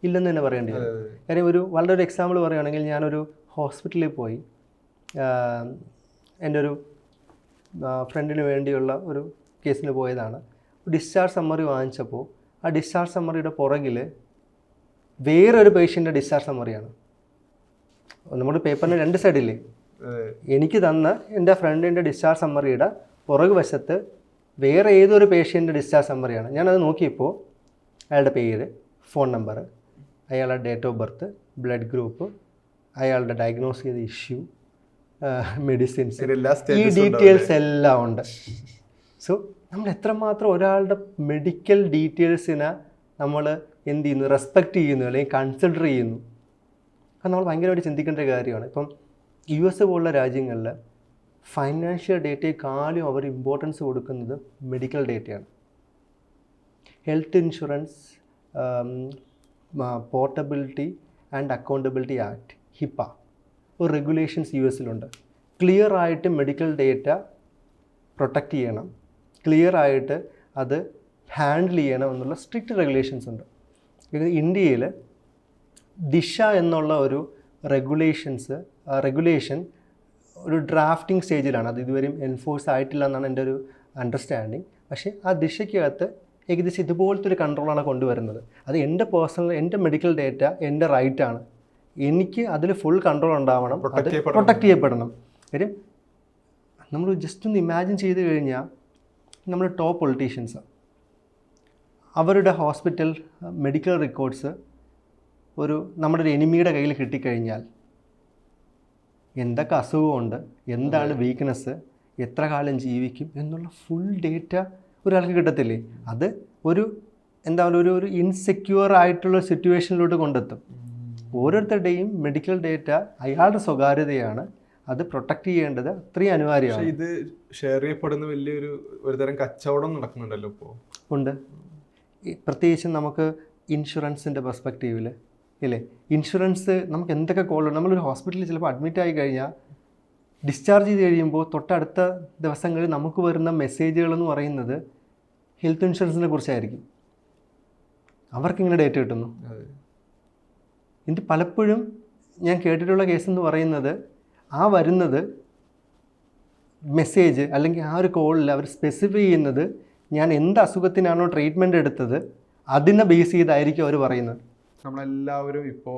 ഇല്ലെന്ന് തന്നെ പറയേണ്ടി വരും. കാര്യം വളരെ ഒരു എക്സാമ്പിൾ പറയുകയാണെങ്കിൽ, ഞാനൊരു ഹോസ്പിറ്റലിൽ പോയി എൻ്റെ ഒരു ഫ്രണ്ടിന് വേണ്ടിയുള്ള ഒരു കേസിന് പോയതാണ്. ഡിസ്ചാർജ് സമ്മറി വാങ്ങിച്ചപ്പോൾ ആ ഡിസ്ചാർജ് സമ്മറിയുടെ പുറകിൽ വേറൊരു പേഷ്യൻ്റെ ഡിസ്ചാർജ് സമ്മറിയാണ്. നമ്മുടെ പേപ്പറിന് 2 സൈഡില്ലേ, എനിക്ക് തന്ന എൻ്റെ ഫ്രണ്ടിൻ്റെ ഡിസ്ചാർജ് സമ്മറിയുടെ പുറകു വശത്ത് വേറെ ഏതൊരു പേഷ്യൻ്റെ ഡിസ്ചാർജ് സമ്മറിയാണ്. ഞാനത് നോക്കിയപ്പോൾ അയാളുടെ പേര്, ഫോൺ നമ്പർ, അയാളുടെ date of birth, blood group, അയാളുടെ ഡയഗ്നോസ് ചെയ്ത ഇഷ്യൂ, മെഡിസിൻസ്, ഈ ഡീറ്റെയിൽസ് എല്ലാം ഉണ്ട്. സോ നമ്മൾ എത്രമാത്രം ഒരാളുടെ മെഡിക്കൽ ഡീറ്റെയിൽസിനെ നമ്മൾ എന്ത് ചെയ്യുന്നു, റെസ്പെക്റ്റ് ചെയ്യുന്നു അല്ലെങ്കിൽ കൺസിഡർ ചെയ്യുന്നു. അത് നമ്മൾ ഭയങ്കരമായിട്ട് ചിന്തിക്കേണ്ട ഒരു കാര്യമാണ്. ഇപ്പം US പോലുള്ള രാജ്യങ്ങളിൽ ഫൈനാൻഷ്യൽ ഡേറ്റയെക്കാളും അവർ ഇമ്പോർട്ടൻസ് കൊടുക്കുന്നത് മെഡിക്കൽ ഡേറ്റയാണ്. Health insurance portability and accountability act, HIPAA, ഒരു റെഗുലേഷൻസ് US-ലുണ്ട്. ക്ലിയർ ആയിട്ട് മെഡിക്കൽ ഡേറ്റ പ്രൊട്ടക്റ്റ് ചെയ്യണം, ക്ലിയർ ആയിട്ട് അത് ഹാൻഡിൽ ചെയ്യണം എന്നുള്ള സ്ട്രിക്റ്റ് റെഗുലേഷൻസ് ഉണ്ട്. ഇന്ത്യയിൽ ദിശ എന്നുള്ള ഒരു റെഗുലേഷൻ ഒരു ഡ്രാഫ്റ്റിംഗ് സ്റ്റേജിലാണ്. അത് ഇതുവരെയും എൻഫോഴ്സ് ആയിട്ടില്ല എന്നാണ് എൻ്റെ ഒരു അണ്ടർസ്റ്റാൻഡിങ്. പക്ഷേ ആ ദിശയ്ക്കകത്ത് ഏകദേശം ഇതുപോലത്തെ ഒരു കൺട്രോളാണ് കൊണ്ടുവരുന്നത്. അത് എൻ്റെ മെഡിക്കൽ ഡേറ്റ എൻ്റെ റൈറ്റാണ്, എനിക്ക് അതിൽ ഫുൾ കൺട്രോൾ ഉണ്ടാവണം, അത് പ്രൊട്ടക്റ്റ് ചെയ്യപ്പെടണം. കാര്യം നമ്മൾ ജസ്റ്റ് ഒന്ന് ഇമാജിൻ ചെയ്ത് കഴിഞ്ഞാൽ നമ്മൾ ടോപ്പ് പൊളിറ്റീഷ്യൻസ്, അവരുടെ ഹോസ്പിറ്റൽ മെഡിക്കൽ റെക്കോർഡ്സ് നമ്മുടെ ഒരു എനിമിയുടെ കയ്യിൽ കിട്ടിക്കഴിഞ്ഞാൽ എന്തൊക്കെ അസുഖമുണ്ട്, എന്താണ് വീക്ക്നെസ്, എത്ര കാലം ജീവിക്കും എന്നുള്ള ഫുൾ ഡേറ്റ ഒരാൾക്ക് കിട്ടത്തില്ലേ? അത് ഒരു ഇൻസെക്യൂർ ആയിട്ടുള്ള സിറ്റുവേഷനിലോട്ട് കൊണ്ടെത്തും. ഓരോരുത്തരുടെയും മെഡിക്കൽ ഡേറ്റ അയാളുടെ സ്വകാര്യതയാണ്, അത് പ്രൊട്ടക്റ്റ് ചെയ്യേണ്ടത് അത്രയും അനിവാര്യമാണ്. ഇത് ഷെയർ ചെയ്യപ്പെടുന്ന ഒരു തരം കച്ചവടം നടക്കുന്നുണ്ടല്ലോ ഇപ്പോൾ. ഉണ്ട്. പ്രത്യേകിച്ചും നമുക്ക് ഇൻഷുറൻസിൻ്റെ പെർസ്പെക്റ്റീവിൽ ഇല്ലേ, ഇൻഷുറൻസ് നമുക്ക് എന്തൊക്കെ കോളുണ്ട്. നമ്മളൊരു ഹോസ്പിറ്റലിൽ ചിലപ്പോൾ അഡ്മിറ്റ് ആയി കഴിഞ്ഞാൽ ഡിസ്ചാർജ് ചെയ്ത് കഴിയുമ്പോൾ തൊട്ടടുത്ത ദിവസങ്ങളിൽ നമുക്ക് വരുന്ന മെസ്സേജുകളെന്ന് പറയുന്നത് ഹെൽത്ത് ഇൻഷുറൻസിനെ കുറിച്ചായിരിക്കും. അവർക്കിങ്ങനെ ഡേറ്റ കിട്ടുന്നു. ഇത് പലപ്പോഴും ഞാൻ കേട്ടിട്ടുള്ള കേസെന്ന് പറയുന്നത്, ആ വരുന്നത് മെസ്സേജ് അല്ലെങ്കിൽ ആ ഒരു കോളിൽ അവർ സ്പെസിഫൈ ചെയ്യുന്നത് ഞാൻ എന്ത് അസുഖത്തിനാണോ ട്രീറ്റ്മെൻറ്റ് എടുത്തത് അതിനെ ബേസ് ചെയ്തായിരിക്കും അവർ പറയുന്നത്. നമ്മളെല്ലാവരും ഇപ്പോൾ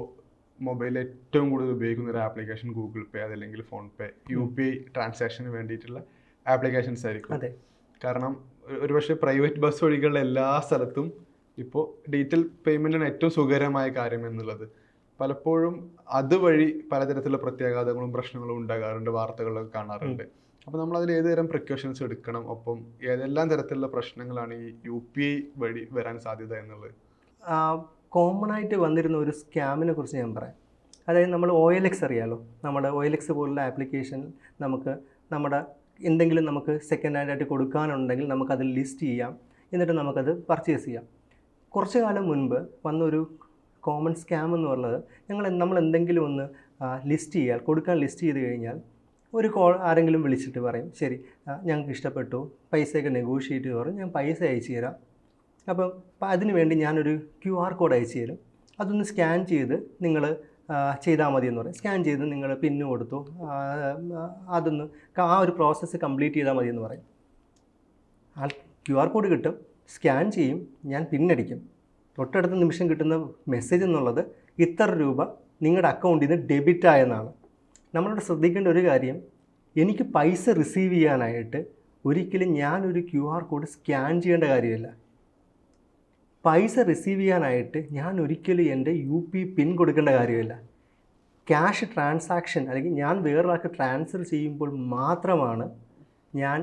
മൊബൈലിൽ ഏറ്റവും കൂടുതൽ ഉപയോഗിക്കുന്ന ഒരു ആപ്ലിക്കേഷൻ ഗൂഗിൾ പേ, അതല്ലെങ്കിൽ ഫോൺ പേ, UPI ട്രാൻസാക്ഷന് വേണ്ടിയിട്ടുള്ള ആപ്ലിക്കേഷൻസ് ആയിരിക്കും. അതെ. കാരണം ഒരുപക്ഷെ പ്രൈവറ്റ് ബസ് ഒഴികെയുള്ള എല്ലാ സ്ഥലത്തും ഇപ്പോൾ ഡിജിറ്റൽ പേയ്മെൻറ്റാണ് ഏറ്റവും സുഖകരമായ കാര്യം എന്നുള്ളത്. പലപ്പോഴും അതുവഴി പലതരത്തിലുള്ള പ്രത്യാഘാതങ്ങളും പ്രശ്നങ്ങളും ഉണ്ടാകാറുണ്ട്, വാർത്തകളൊക്കെ കാണാറുണ്ട്. അപ്പോൾ നമ്മൾ അതിൽ ഏതുതരം പ്രിക്കോഷൻസ് എടുക്കണം, ഒപ്പം ഏതെല്ലാം തരത്തിലുള്ള പ്രശ്നങ്ങളാണ് ഈ UPI വഴി വരാൻ സാധ്യത എന്നുള്ളത്? കോമൺ ആയിട്ട് വന്നിരുന്ന ഒരു സ്കാമിനെ കുറിച്ച് ഞാൻ പറയാം. അതായത് നമ്മൾ OLX അറിയാമല്ലോ, നമ്മുടെ OLX പോലുള്ള ആപ്ലിക്കേഷൻ നമ്മുടെ എന്തെങ്കിലും നമുക്ക് സെക്കൻഡ് ഹാൻഡായിട്ട് കൊടുക്കാനുണ്ടെങ്കിൽ നമുക്കത് ലിസ്റ്റ് ചെയ്യാം, എന്നിട്ട് നമുക്കത് പർച്ചേസ് ചെയ്യാം. കുറച്ച് കാലം മുൻപ് വന്നൊരു കോമൺ സ്കാം എന്ന് പറയുന്നത്, നമ്മൾ എന്തെങ്കിലും ഒന്ന് കൊടുക്കാൻ ലിസ്റ്റ് ചെയ്ത് കഴിഞ്ഞാൽ ഒരു കോൾ ആരെങ്കിലും വിളിച്ചിട്ട് പറയും, ശരി ഞങ്ങൾക്ക് ഇഷ്ടപ്പെട്ടു, പൈസയൊക്കെ നെഗോഷിയേറ്റ് ചെയ്ത് പറയും, ഞാൻ പൈസ അയച്ചു തരാം, അപ്പം അതിന് വേണ്ടി ഞാനൊരു QR കോഡ് അയച്ചു തരും, അതൊന്ന് സ്കാൻ ചെയ്ത് നിങ്ങൾ ചെയ്താൽ മതി എന്ന് പറയും. സ്കാൻ ചെയ്ത് നിങ്ങൾ പിന്ന് കൊടുത്തു, അതൊന്ന് ആ ഒരു പ്രോസസ്സ് കംപ്ലീറ്റ് ചെയ്താൽ മതി എന്ന് പറയും. QR കോഡ് കിട്ടും, സ്കാൻ ചെയ്യും, ഞാൻ പിന്നടിക്കും. തൊട്ടടുത്ത നിമിഷം കിട്ടുന്ന മെസ്സേജ് എന്നുള്ളത് ഇത്ര രൂപ നിങ്ങളുടെ അക്കൗണ്ടിൽ നിന്ന് ഡെബിറ്റ് ആയെന്നാണ്. നമ്മളോട് ശ്രദ്ധിക്കേണ്ട ഒരു കാര്യം, എനിക്ക് പൈസ റിസീവ് ചെയ്യാനായിട്ട് ഒരിക്കലും ഞാനൊരു QR കോഡ് സ്കാൻ ചെയ്യേണ്ട കാര്യമില്ല. പൈസ റിസീവ് ചെയ്യാനായിട്ട് ഞാൻ ഒരിക്കലും എൻ്റെ UPI പിൻ കൊടുക്കേണ്ട കാര്യമില്ല. ക്യാഷ് ട്രാൻസാക്ഷൻ അല്ലെങ്കിൽ ഞാൻ വേറൊരാൾക്ക് ട്രാൻസ്ഫർ ചെയ്യുമ്പോൾ മാത്രമാണ് ഞാൻ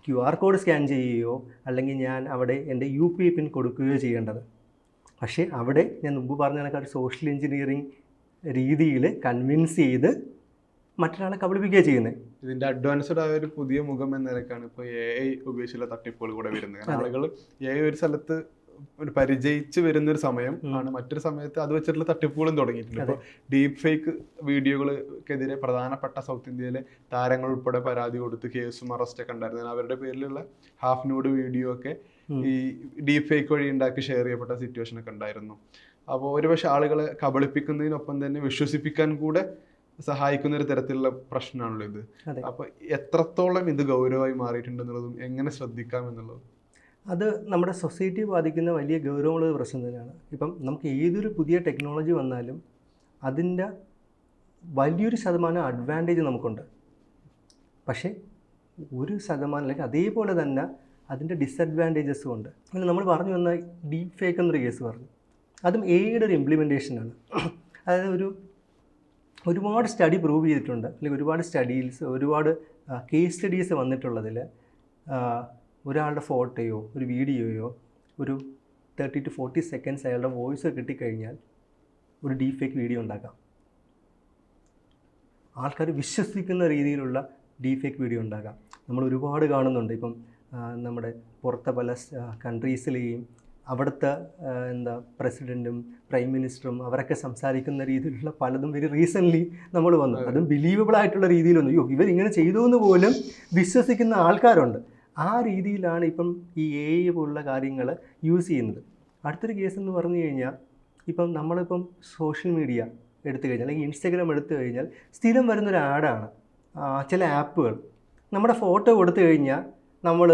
QR കോഡ് സ്കാൻ ചെയ്യുകയോ അല്ലെങ്കിൽ ഞാൻ അവിടെ എൻ്റെ UPI പിൻ കൊടുക്കുകയോ ചെയ്യേണ്ടത്. പക്ഷേ അവിടെ ഞാൻ മുമ്പ് പറഞ്ഞ കണക്ക് ഒരു സോഷ്യൽ എഞ്ചിനീയറിങ് രീതിയിൽ കൺവിൻസ് ചെയ്ത് മറ്റൊരാളെ കബളിപ്പിക്കുകയാണ് ചെയ്യുന്നത്. ഇതിന്റെ അഡ്വാൻസ്ഡ് ആയ ഒരു പുതിയ മുഖം എന്ന നിലക്കാണ് ഇപ്പോൾ AI ഉപയോഗിച്ചുള്ള തട്ടിപ്പുകൾ കൂടെ വരുന്നത്. കാരണം ആളുകൾ AI ഒരു സ്ഥലത്ത് ഒരു പരിചയിച്ച് വരുന്നൊരു സമയം ആണ്, മറ്റൊരു സമയത്ത് അത് വെച്ചിട്ടുള്ള തട്ടിപ്പുകളും തുടങ്ങിയിട്ടുണ്ട്. ഇപ്പോൾ ഡീപ് ഫേക്ക് വീഡിയോകൾക്കെതിരെ പ്രധാനപ്പെട്ട സൗത്ത് ഇന്ത്യയിലെ താരങ്ങൾ ഉൾപ്പെടെ പരാതി കൊടുത്ത് കേസും അറസ്റ്റൊക്കെ ഉണ്ടായിരുന്നു. അവരുടെ പേരിലുള്ള ഹാഫ് ന്യൂഡ് വീഡിയോ ഒക്കെ ഈ ഡീപ് ഫേക്ക് വഴി ഉണ്ടാക്കി ഷെയർ ചെയ്യപ്പെട്ട സിറ്റുവേഷൻ ഒക്കെ ഉണ്ടായിരുന്നു. അപ്പോൾ ഒരുപക്ഷെ ആളുകളെ കബളിപ്പിക്കുന്നതിനൊപ്പം തന്നെ വിശ്വസിപ്പിക്കാൻ കൂടെ സഹായിക്കുന്ന ഒരു തരത്തിലുള്ള പ്രശ്നമാണല്ലോ ഇത്. അപ്പോൾ എത്രത്തോളം ഇത് ഗൗരവമായി മാറിയിട്ടുണ്ടെന്നുള്ളതും എങ്ങനെ ശ്രദ്ധിക്കാം എന്നുള്ളതും അത് നമ്മുടെ സൊസൈറ്റിയെ ബാധിക്കുന്ന വലിയ ഗൗരവമുള്ള പ്രശ്നം തന്നെയാണ്. ഇപ്പം നമുക്ക് ഏതൊരു പുതിയ ടെക്നോളജി വന്നാലും അതിൻ്റെ വലിയൊരു ശതമാനം അഡ്വാൻറ്റേജ് നമുക്കുണ്ട്. പക്ഷേ ഒരു ശതമാനം അല്ലെങ്കിൽ അതേപോലെ തന്നെ അതിൻ്റെ ഡിസഡ്വാൻറ്റേജസും ഉണ്ട്. അങ്ങനെ നമ്മൾ പറഞ്ഞു വന്ന ഡീപ് ഫേക്ക് എന്നൊരു കേസ് പറഞ്ഞു, അതും AI ഒരു ഇംപ്ലിമെൻറ്റേഷനാണ്. അതായത് ഒരുപാട് സ്റ്റഡി പ്രൂവ് ചെയ്തിട്ടുണ്ട്, അല്ലെങ്കിൽ ഒരുപാട് കേസ് സ്റ്റഡീസ് വന്നിട്ടുള്ളതിൽ ഒരാളുടെ ഫോട്ടോയോ ഒരു വീഡിയോയോ ഒരു 30 to 40 സെക്കൻഡ്സ് അയാളുടെ വോയിസ് കിട്ടിക്കഴിഞ്ഞാൽ ഒരു ഡീപ് ഫേക്ക് വീഡിയോ ഉണ്ടാക്കാം. ആൾക്കാർ വിശ്വസിക്കുന്ന രീതിയിലുള്ള ഡീപ് ഫേക്ക് വീഡിയോ ഉണ്ടാക്കാം. നമ്മൾ ഒരുപാട് കാണുന്നുണ്ട്. ഇപ്പം നമ്മുടെ പുറത്തെ പല കൺട്രീസിലെയും അവിടുത്തെ പ്രസിഡൻറ്റും പ്രൈം മിനിസ്റ്ററും അവരൊക്കെ സംസാരിക്കുന്ന രീതിയിലുള്ള പലതും വെരി റീസെൻ്റ്ലി നമ്മൾ വന്നു. അതും ബിലീവബിൾ ആയിട്ടുള്ള രീതിയിലൊന്നും ഇവരിങ്ങനെ ചെയ്തു എന്ന് പോലും വിശ്വസിക്കുന്ന ആൾക്കാരുണ്ട്. ആ രീതിയിലാണ് ഇപ്പം ഈ AI പോലുള്ള കാര്യങ്ങൾ യൂസ് ചെയ്യുന്നത്. അടുത്തൊരു കേസ് എന്ന് പറഞ്ഞു കഴിഞ്ഞാൽ, ഇപ്പം നമ്മളിപ്പം സോഷ്യൽ മീഡിയ എടുത്തു കഴിഞ്ഞാൽ അല്ലെങ്കിൽ ഇൻസ്റ്റഗ്രാം എടുത്തു കഴിഞ്ഞാൽ സ്ഥിരം വരുന്നൊരു ആഡാണ് ചില ആപ്പുകൾ. നമ്മുടെ ഫോട്ടോ കൊടുത്തു കഴിഞ്ഞാൽ നമ്മൾ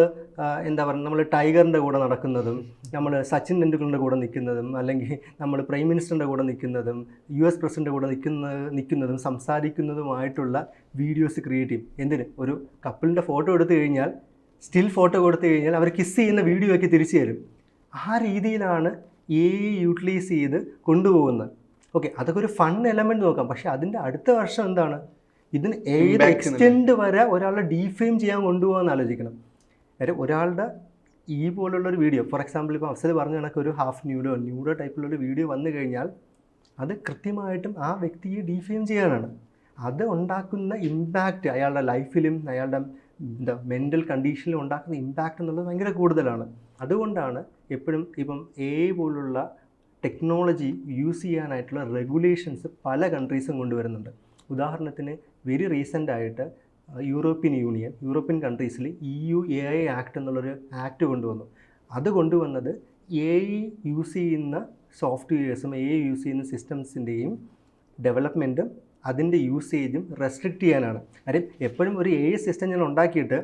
നമ്മൾ ടൈഗറിൻ്റെ കൂടെ നടക്കുന്നതും, നമ്മൾ സച്ചിൻ ടെണ്ടുൽക്കറിൻ്റെ കൂടെ നിൽക്കുന്നതും, അല്ലെങ്കിൽ നമ്മൾ പ്രൈം മിനിസ്റ്ററിൻ്റെ കൂടെ നിൽക്കുന്നതും, US പ്രസിഡൻ്റെ കൂടെ നിൽക്കുന്നതും സംസാരിക്കുന്നതുമായിട്ടുള്ള വീഡിയോസ് ക്രിയേറ്റ് ചെയ്യും. എന്തിന്? ഒരു കപ്പിളിൻ്റെ ഫോട്ടോ എടുത്തു കഴിഞ്ഞാൽ, സ്റ്റിൽ ഫോട്ടോ കൊടുത്തു കഴിഞ്ഞാൽ അവർ കിസ് ചെയ്യുന്ന വീഡിയോ ഒക്കെ തിരിച്ചു തരും. ആ രീതിയിലാണ് AI യൂട്ടിലൈസ് ചെയ്ത് കൊണ്ടുപോകുന്നത്. ഓക്കെ, അതൊക്കെ ഒരു ഫൺ എലമെൻറ്റ് നോക്കാം. പക്ഷേ അതിൻ്റെ അടുത്ത വർഷം എന്താണ്, ഇതിന് ഏത് എക്സ്റ്റെൻഡ് വരെ ഒരാളെ ഡീഫെയിം ചെയ്യാൻ കൊണ്ടുപോകാമെന്ന് ആലോചിക്കണം. കാര്യം ഒരാളുടെ ഈ പോലുള്ളൊരു വീഡിയോ, ഫോർ എക്സാമ്പിൾ ഇപ്പോൾ അഫ്സൽ പറഞ്ഞ കണക്ക് ഒരു ഹാഫ് ന്യൂഡോ ടൈപ്പിലുള്ളൊരു വീഡിയോ വന്നു കഴിഞ്ഞാൽ അത് കൃത്യമായിട്ടും ആ വ്യക്തിയെ ഡീഫെയിം ചെയ്യാനാണ്. അത് ഉണ്ടാക്കുന്ന ഇമ്പാക്റ്റ് അയാളുടെ ലൈഫിലും അയാളുടെ മെൻ്റൽ കണ്ടീഷനിലും ഉണ്ടാക്കുന്ന ഇമ്പാക്റ്റ് എന്നുള്ളത് ഭയങ്കര കൂടുതലാണ്. അതുകൊണ്ടാണ് എപ്പോഴും ഇപ്പം AI പോലുള്ള ടെക്നോളജി യൂസ് ചെയ്യാനായിട്ടുള്ള റെഗുലേഷൻസ് പല കൺട്രീസും കൊണ്ടുവരുന്നുണ്ട്. ഉദാഹരണത്തിന് വെരി റീസെൻ്റ് ആയിട്ട് യൂറോപ്യൻ കൺട്രീസിൽ EU AI ആക്ട് എന്നുള്ളൊരു ആക്ട് കൊണ്ടുവന്നു. അത് കൊണ്ടുവന്നത് AI യൂസ് ചെയ്യുന്ന സോഫ്റ്റ്വെയർസും AI യൂസ് ചെയ്യുന്ന സിസ്റ്റംസിൻ്റെയും ഡെവലപ്മെൻറ്റും അതിൻ്റെ യൂസേജും റെസ്ട്രിക്റ്റ് ചെയ്യാനാണ്. കാര്യം എപ്പോഴും ഒരു AI സിസ്റ്റം ഞാൻ ഉണ്ടാക്കിയിട്ട്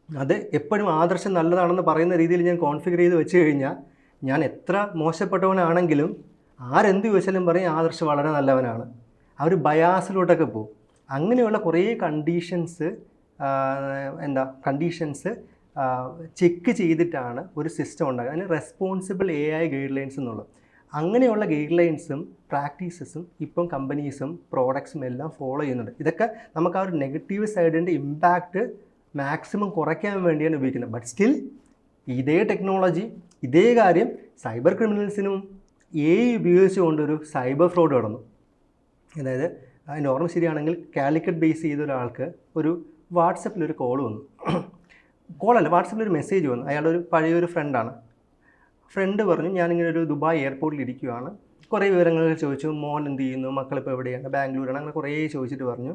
അത് എപ്പോഴും ആദർശം നല്ലതാണെന്ന് പറയുന്ന രീതിയിൽ ഞാൻ കോൺഫിഗർ ചെയ്ത് വെച്ച് കഴിഞ്ഞാൽ ഞാൻ എത്ര മോശപ്പെട്ടവനാണെങ്കിലും ആരെന്ത് ചോദിച്ചാലും പറയും ആദർശം വളരെ നല്ലവനാണ്. ആ ഒരു ബയാസിലോട്ടൊക്കെ പോകും. അങ്ങനെയുള്ള കുറേ കണ്ടീഷൻസ് ചെക്ക് ചെയ്തിട്ടാണ് ഒരു സിസ്റ്റം ഉണ്ടാക്കുക. അതിന് റെസ്പോൺസിബിൾ AI ഗൈഡ് ലൈൻസ് എന്നുള്ളത്. അങ്ങനെയുള്ള ഗൈഡ് ലൈൻസും പ്രാക്ടീസസും ഇപ്പം കമ്പനീസും പ്രോഡക്ട്സും എല്ലാം ഫോളോ ചെയ്യുന്നുണ്ട്. ഇതൊക്കെ നമുക്ക് ആ ഒരു നെഗറ്റീവ് സൈഡിൻ്റെ ഇമ്പാക്റ്റ് മാക്സിമം കുറയ്ക്കാൻ വേണ്ടിയാണ് ഉപയോഗിക്കുന്നത്. ബട്ട് സ്റ്റിൽ ഇതേ ടെക്നോളജി, ഇതേ കാര്യം സൈബർ ക്രിമിനൽസിനും AI ഉപയോഗിച്ചുകൊണ്ടൊരു സൈബർ ഫ്രോഡ് നടന്നു. അതായത് അതിൻ്റെ ഓർമ്മ ശരിയാണെങ്കിൽ കാലിക്കറ്റ് ബേസ് ചെയ്ത ഒരാൾക്ക് ഒരു വാട്സപ്പിലൊരു കോൾ വന്നു. വാട്സപ്പിലൊരു മെസ്സേജ് വന്നു. അയാളൊരു പഴയൊരു ഫ്രണ്ടാണ്. ഫ്രണ്ട് പറഞ്ഞു, ഞാനിങ്ങനെ ഒരു ദുബായ് എയർപോർട്ടിൽ ഇരിക്കുകയാണ്, കുറേ വിവരങ്ങൾ ചോദിച്ചു. മോൻ എന്ത് ചെയ്യുന്നു, മക്കളിപ്പോൾ എവിടെയാണ്, ബാംഗ്ലൂരാണ്, അങ്ങനെ കുറേ ചോദിച്ചിട്ട് പറഞ്ഞു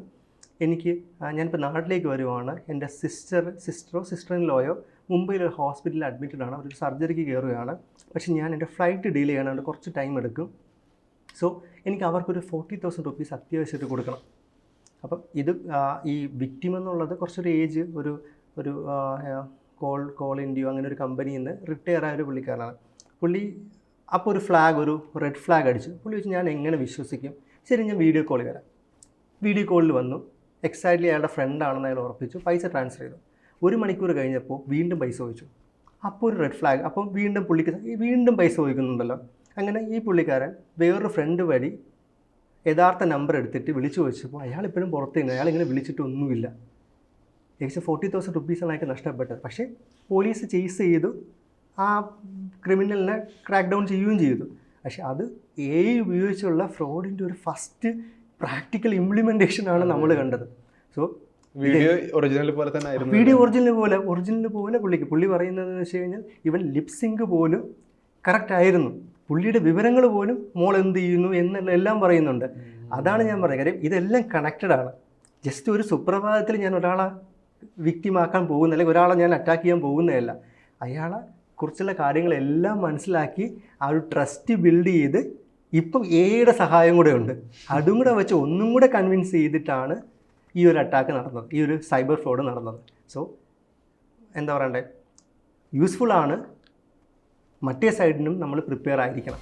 ഞാനിപ്പോൾ നാട്ടിലേക്ക് വരുവാണ്, എൻ്റെ സിസ്റ്റർ ഇൻ ലോയോ മുംബൈയിലൊരു ഹോസ്പിറ്റലിൽ അഡ്മിറ്റഡ് ആണ്, അവരൊരു സർജറിക്ക് കയറുകയാണ്, പക്ഷേ ഞാൻ എൻ്റെ ഫ്ലൈറ്റ് ഡിലേ ചെയ്യണം, അതുകൊണ്ട് കുറച്ച് ടൈം എടുക്കും. സോ എനിക്ക് അവർക്കൊരു 40,000 rupees അത്യാവശ്യമായിട്ട് കൊടുക്കണം. അപ്പം ഇത് ഈ വിക്ടിം എന്നുള്ളത് കുറച്ചൊരു ഏജ്, ഒരു കോൾ ഇന്ത്യയോ അങ്ങനെ ഒരു കമ്പനിയിൽ നിന്ന് റിട്ടയർ ആയ ഒരു പുള്ളിക്കാരനാണ്. പുള്ളി അപ്പോൾ ഒരു റെഡ് ഫ്ലാഗ് അടിച്ചു. പുള്ളി വെച്ച് ഞാൻ എങ്ങനെ വിശ്വസിക്കും, ശരി ഞാൻ വീഡിയോ കോളിൽ വരാം. വീഡിയോ കോളിൽ വന്നു. എക്സാക്ട്ലി അയാളുടെ ഫ്രണ്ടാണെന്ന് അയാൾ ഉറപ്പിച്ചു. പൈസ ട്രാൻസ്ഫർ ചെയ്തു. 1 മണിക്കൂർ കഴിഞ്ഞപ്പോൾ വീണ്ടും പൈസ ചോദിച്ചു. അപ്പോൾ ഒരു റെഡ് ഫ്ലാഗ്. അപ്പം വീണ്ടും പുള്ളിക്ക് വീണ്ടും പൈസ ചോദിക്കുന്നുണ്ടല്ലോ. അങ്ങനെ ഈ പുള്ളിക്കാരൻ വേറൊരു ഫ്രണ്ട് വഴി യഥാർത്ഥ നമ്പർ എടുത്തിട്ട് വിളിച്ചു ചോദിച്ചപ്പോൾ അയാൾ ഇപ്പോഴും പുറത്ത് തന്നെ, അയാൾ ഇങ്ങനെ വിളിച്ചിട്ടൊന്നുമില്ല. ഏകദേശം 40,000 റുപ്പീസാണ് അയാൾക്ക് നഷ്ടപ്പെട്ടത്. പക്ഷേ പോലീസ് ചേസ് ചെയ്തു, ആ ക്രിമിനലിനെ ക്രാക്ക് ഡൗൺ ചെയ്യുകയും ചെയ്തു. പക്ഷെ അത് AI ഉപയോഗിച്ചുള്ള ഫ്രോഡിൻ്റെ ഒരു ഫസ്റ്റ് പ്രാക്ടിക്കൽ ഇംപ്ലിമെൻറ്റേഷനാണ് നമ്മൾ കണ്ടത്. സോ വീഡിയോ ഒറിജിനൽ പോലെ തന്നെ ആയിരുന്നു. വീഡിയോ ഒറിജിനൽ പോലെ പുള്ളി പറയുന്നതെന്ന് വെച്ച് കഴിഞ്ഞാൽ ഇവൻ ലിപ്സിങ്ക് പോലും കറക്റ്റ് ആയിരുന്നു, പുള്ളിയുടെ വിവരങ്ങൾ പോലും മോൾ എന്ത് ചെയ്യുന്നു എന്നുള്ള എല്ലാം പറയുന്നുണ്ട്. അതാണ് ഞാൻ പറയുന്നത്. കാര്യം ഇതെല്ലാം കണക്റ്റഡ് ആണ്. ജസ്റ്റ് ഒരു സുപ്രഭാതത്തിൽ ഞാൻ ഒരാളെ വിക്റ്റിമാക്കാൻ പോകുന്ന, അല്ലെങ്കിൽ ഒരാളെ ഞാൻ അറ്റാക്ക് ചെയ്യാൻ പോകുന്നതല്ല. അയാളെ കുറിച്ചുള്ള കാര്യങ്ങളെല്ലാം മനസ്സിലാക്കി ആ ഒരു ട്രസ്റ്റ് ബിൽഡ് ചെയ്ത് ഇപ്പം AI സഹായം കൂടെ ഉണ്ട്, അതും കൂടെ വെച്ച് ഒന്നും കൂടെ കൺവിൻസ് ചെയ്തിട്ടാണ് ഈ ഒരു അറ്റാക്ക് നടന്നത്, ഈ ഒരു സൈബർ ഫ്രോഡ് നടന്നത്. സോ എന്താ പറയണ്ടേ, യൂസ്ഫുള്ളാണ്. മറ്റേ സൈഡിനും നമ്മൾ പ്രിപ്പയർ ആയിരിക്കണം.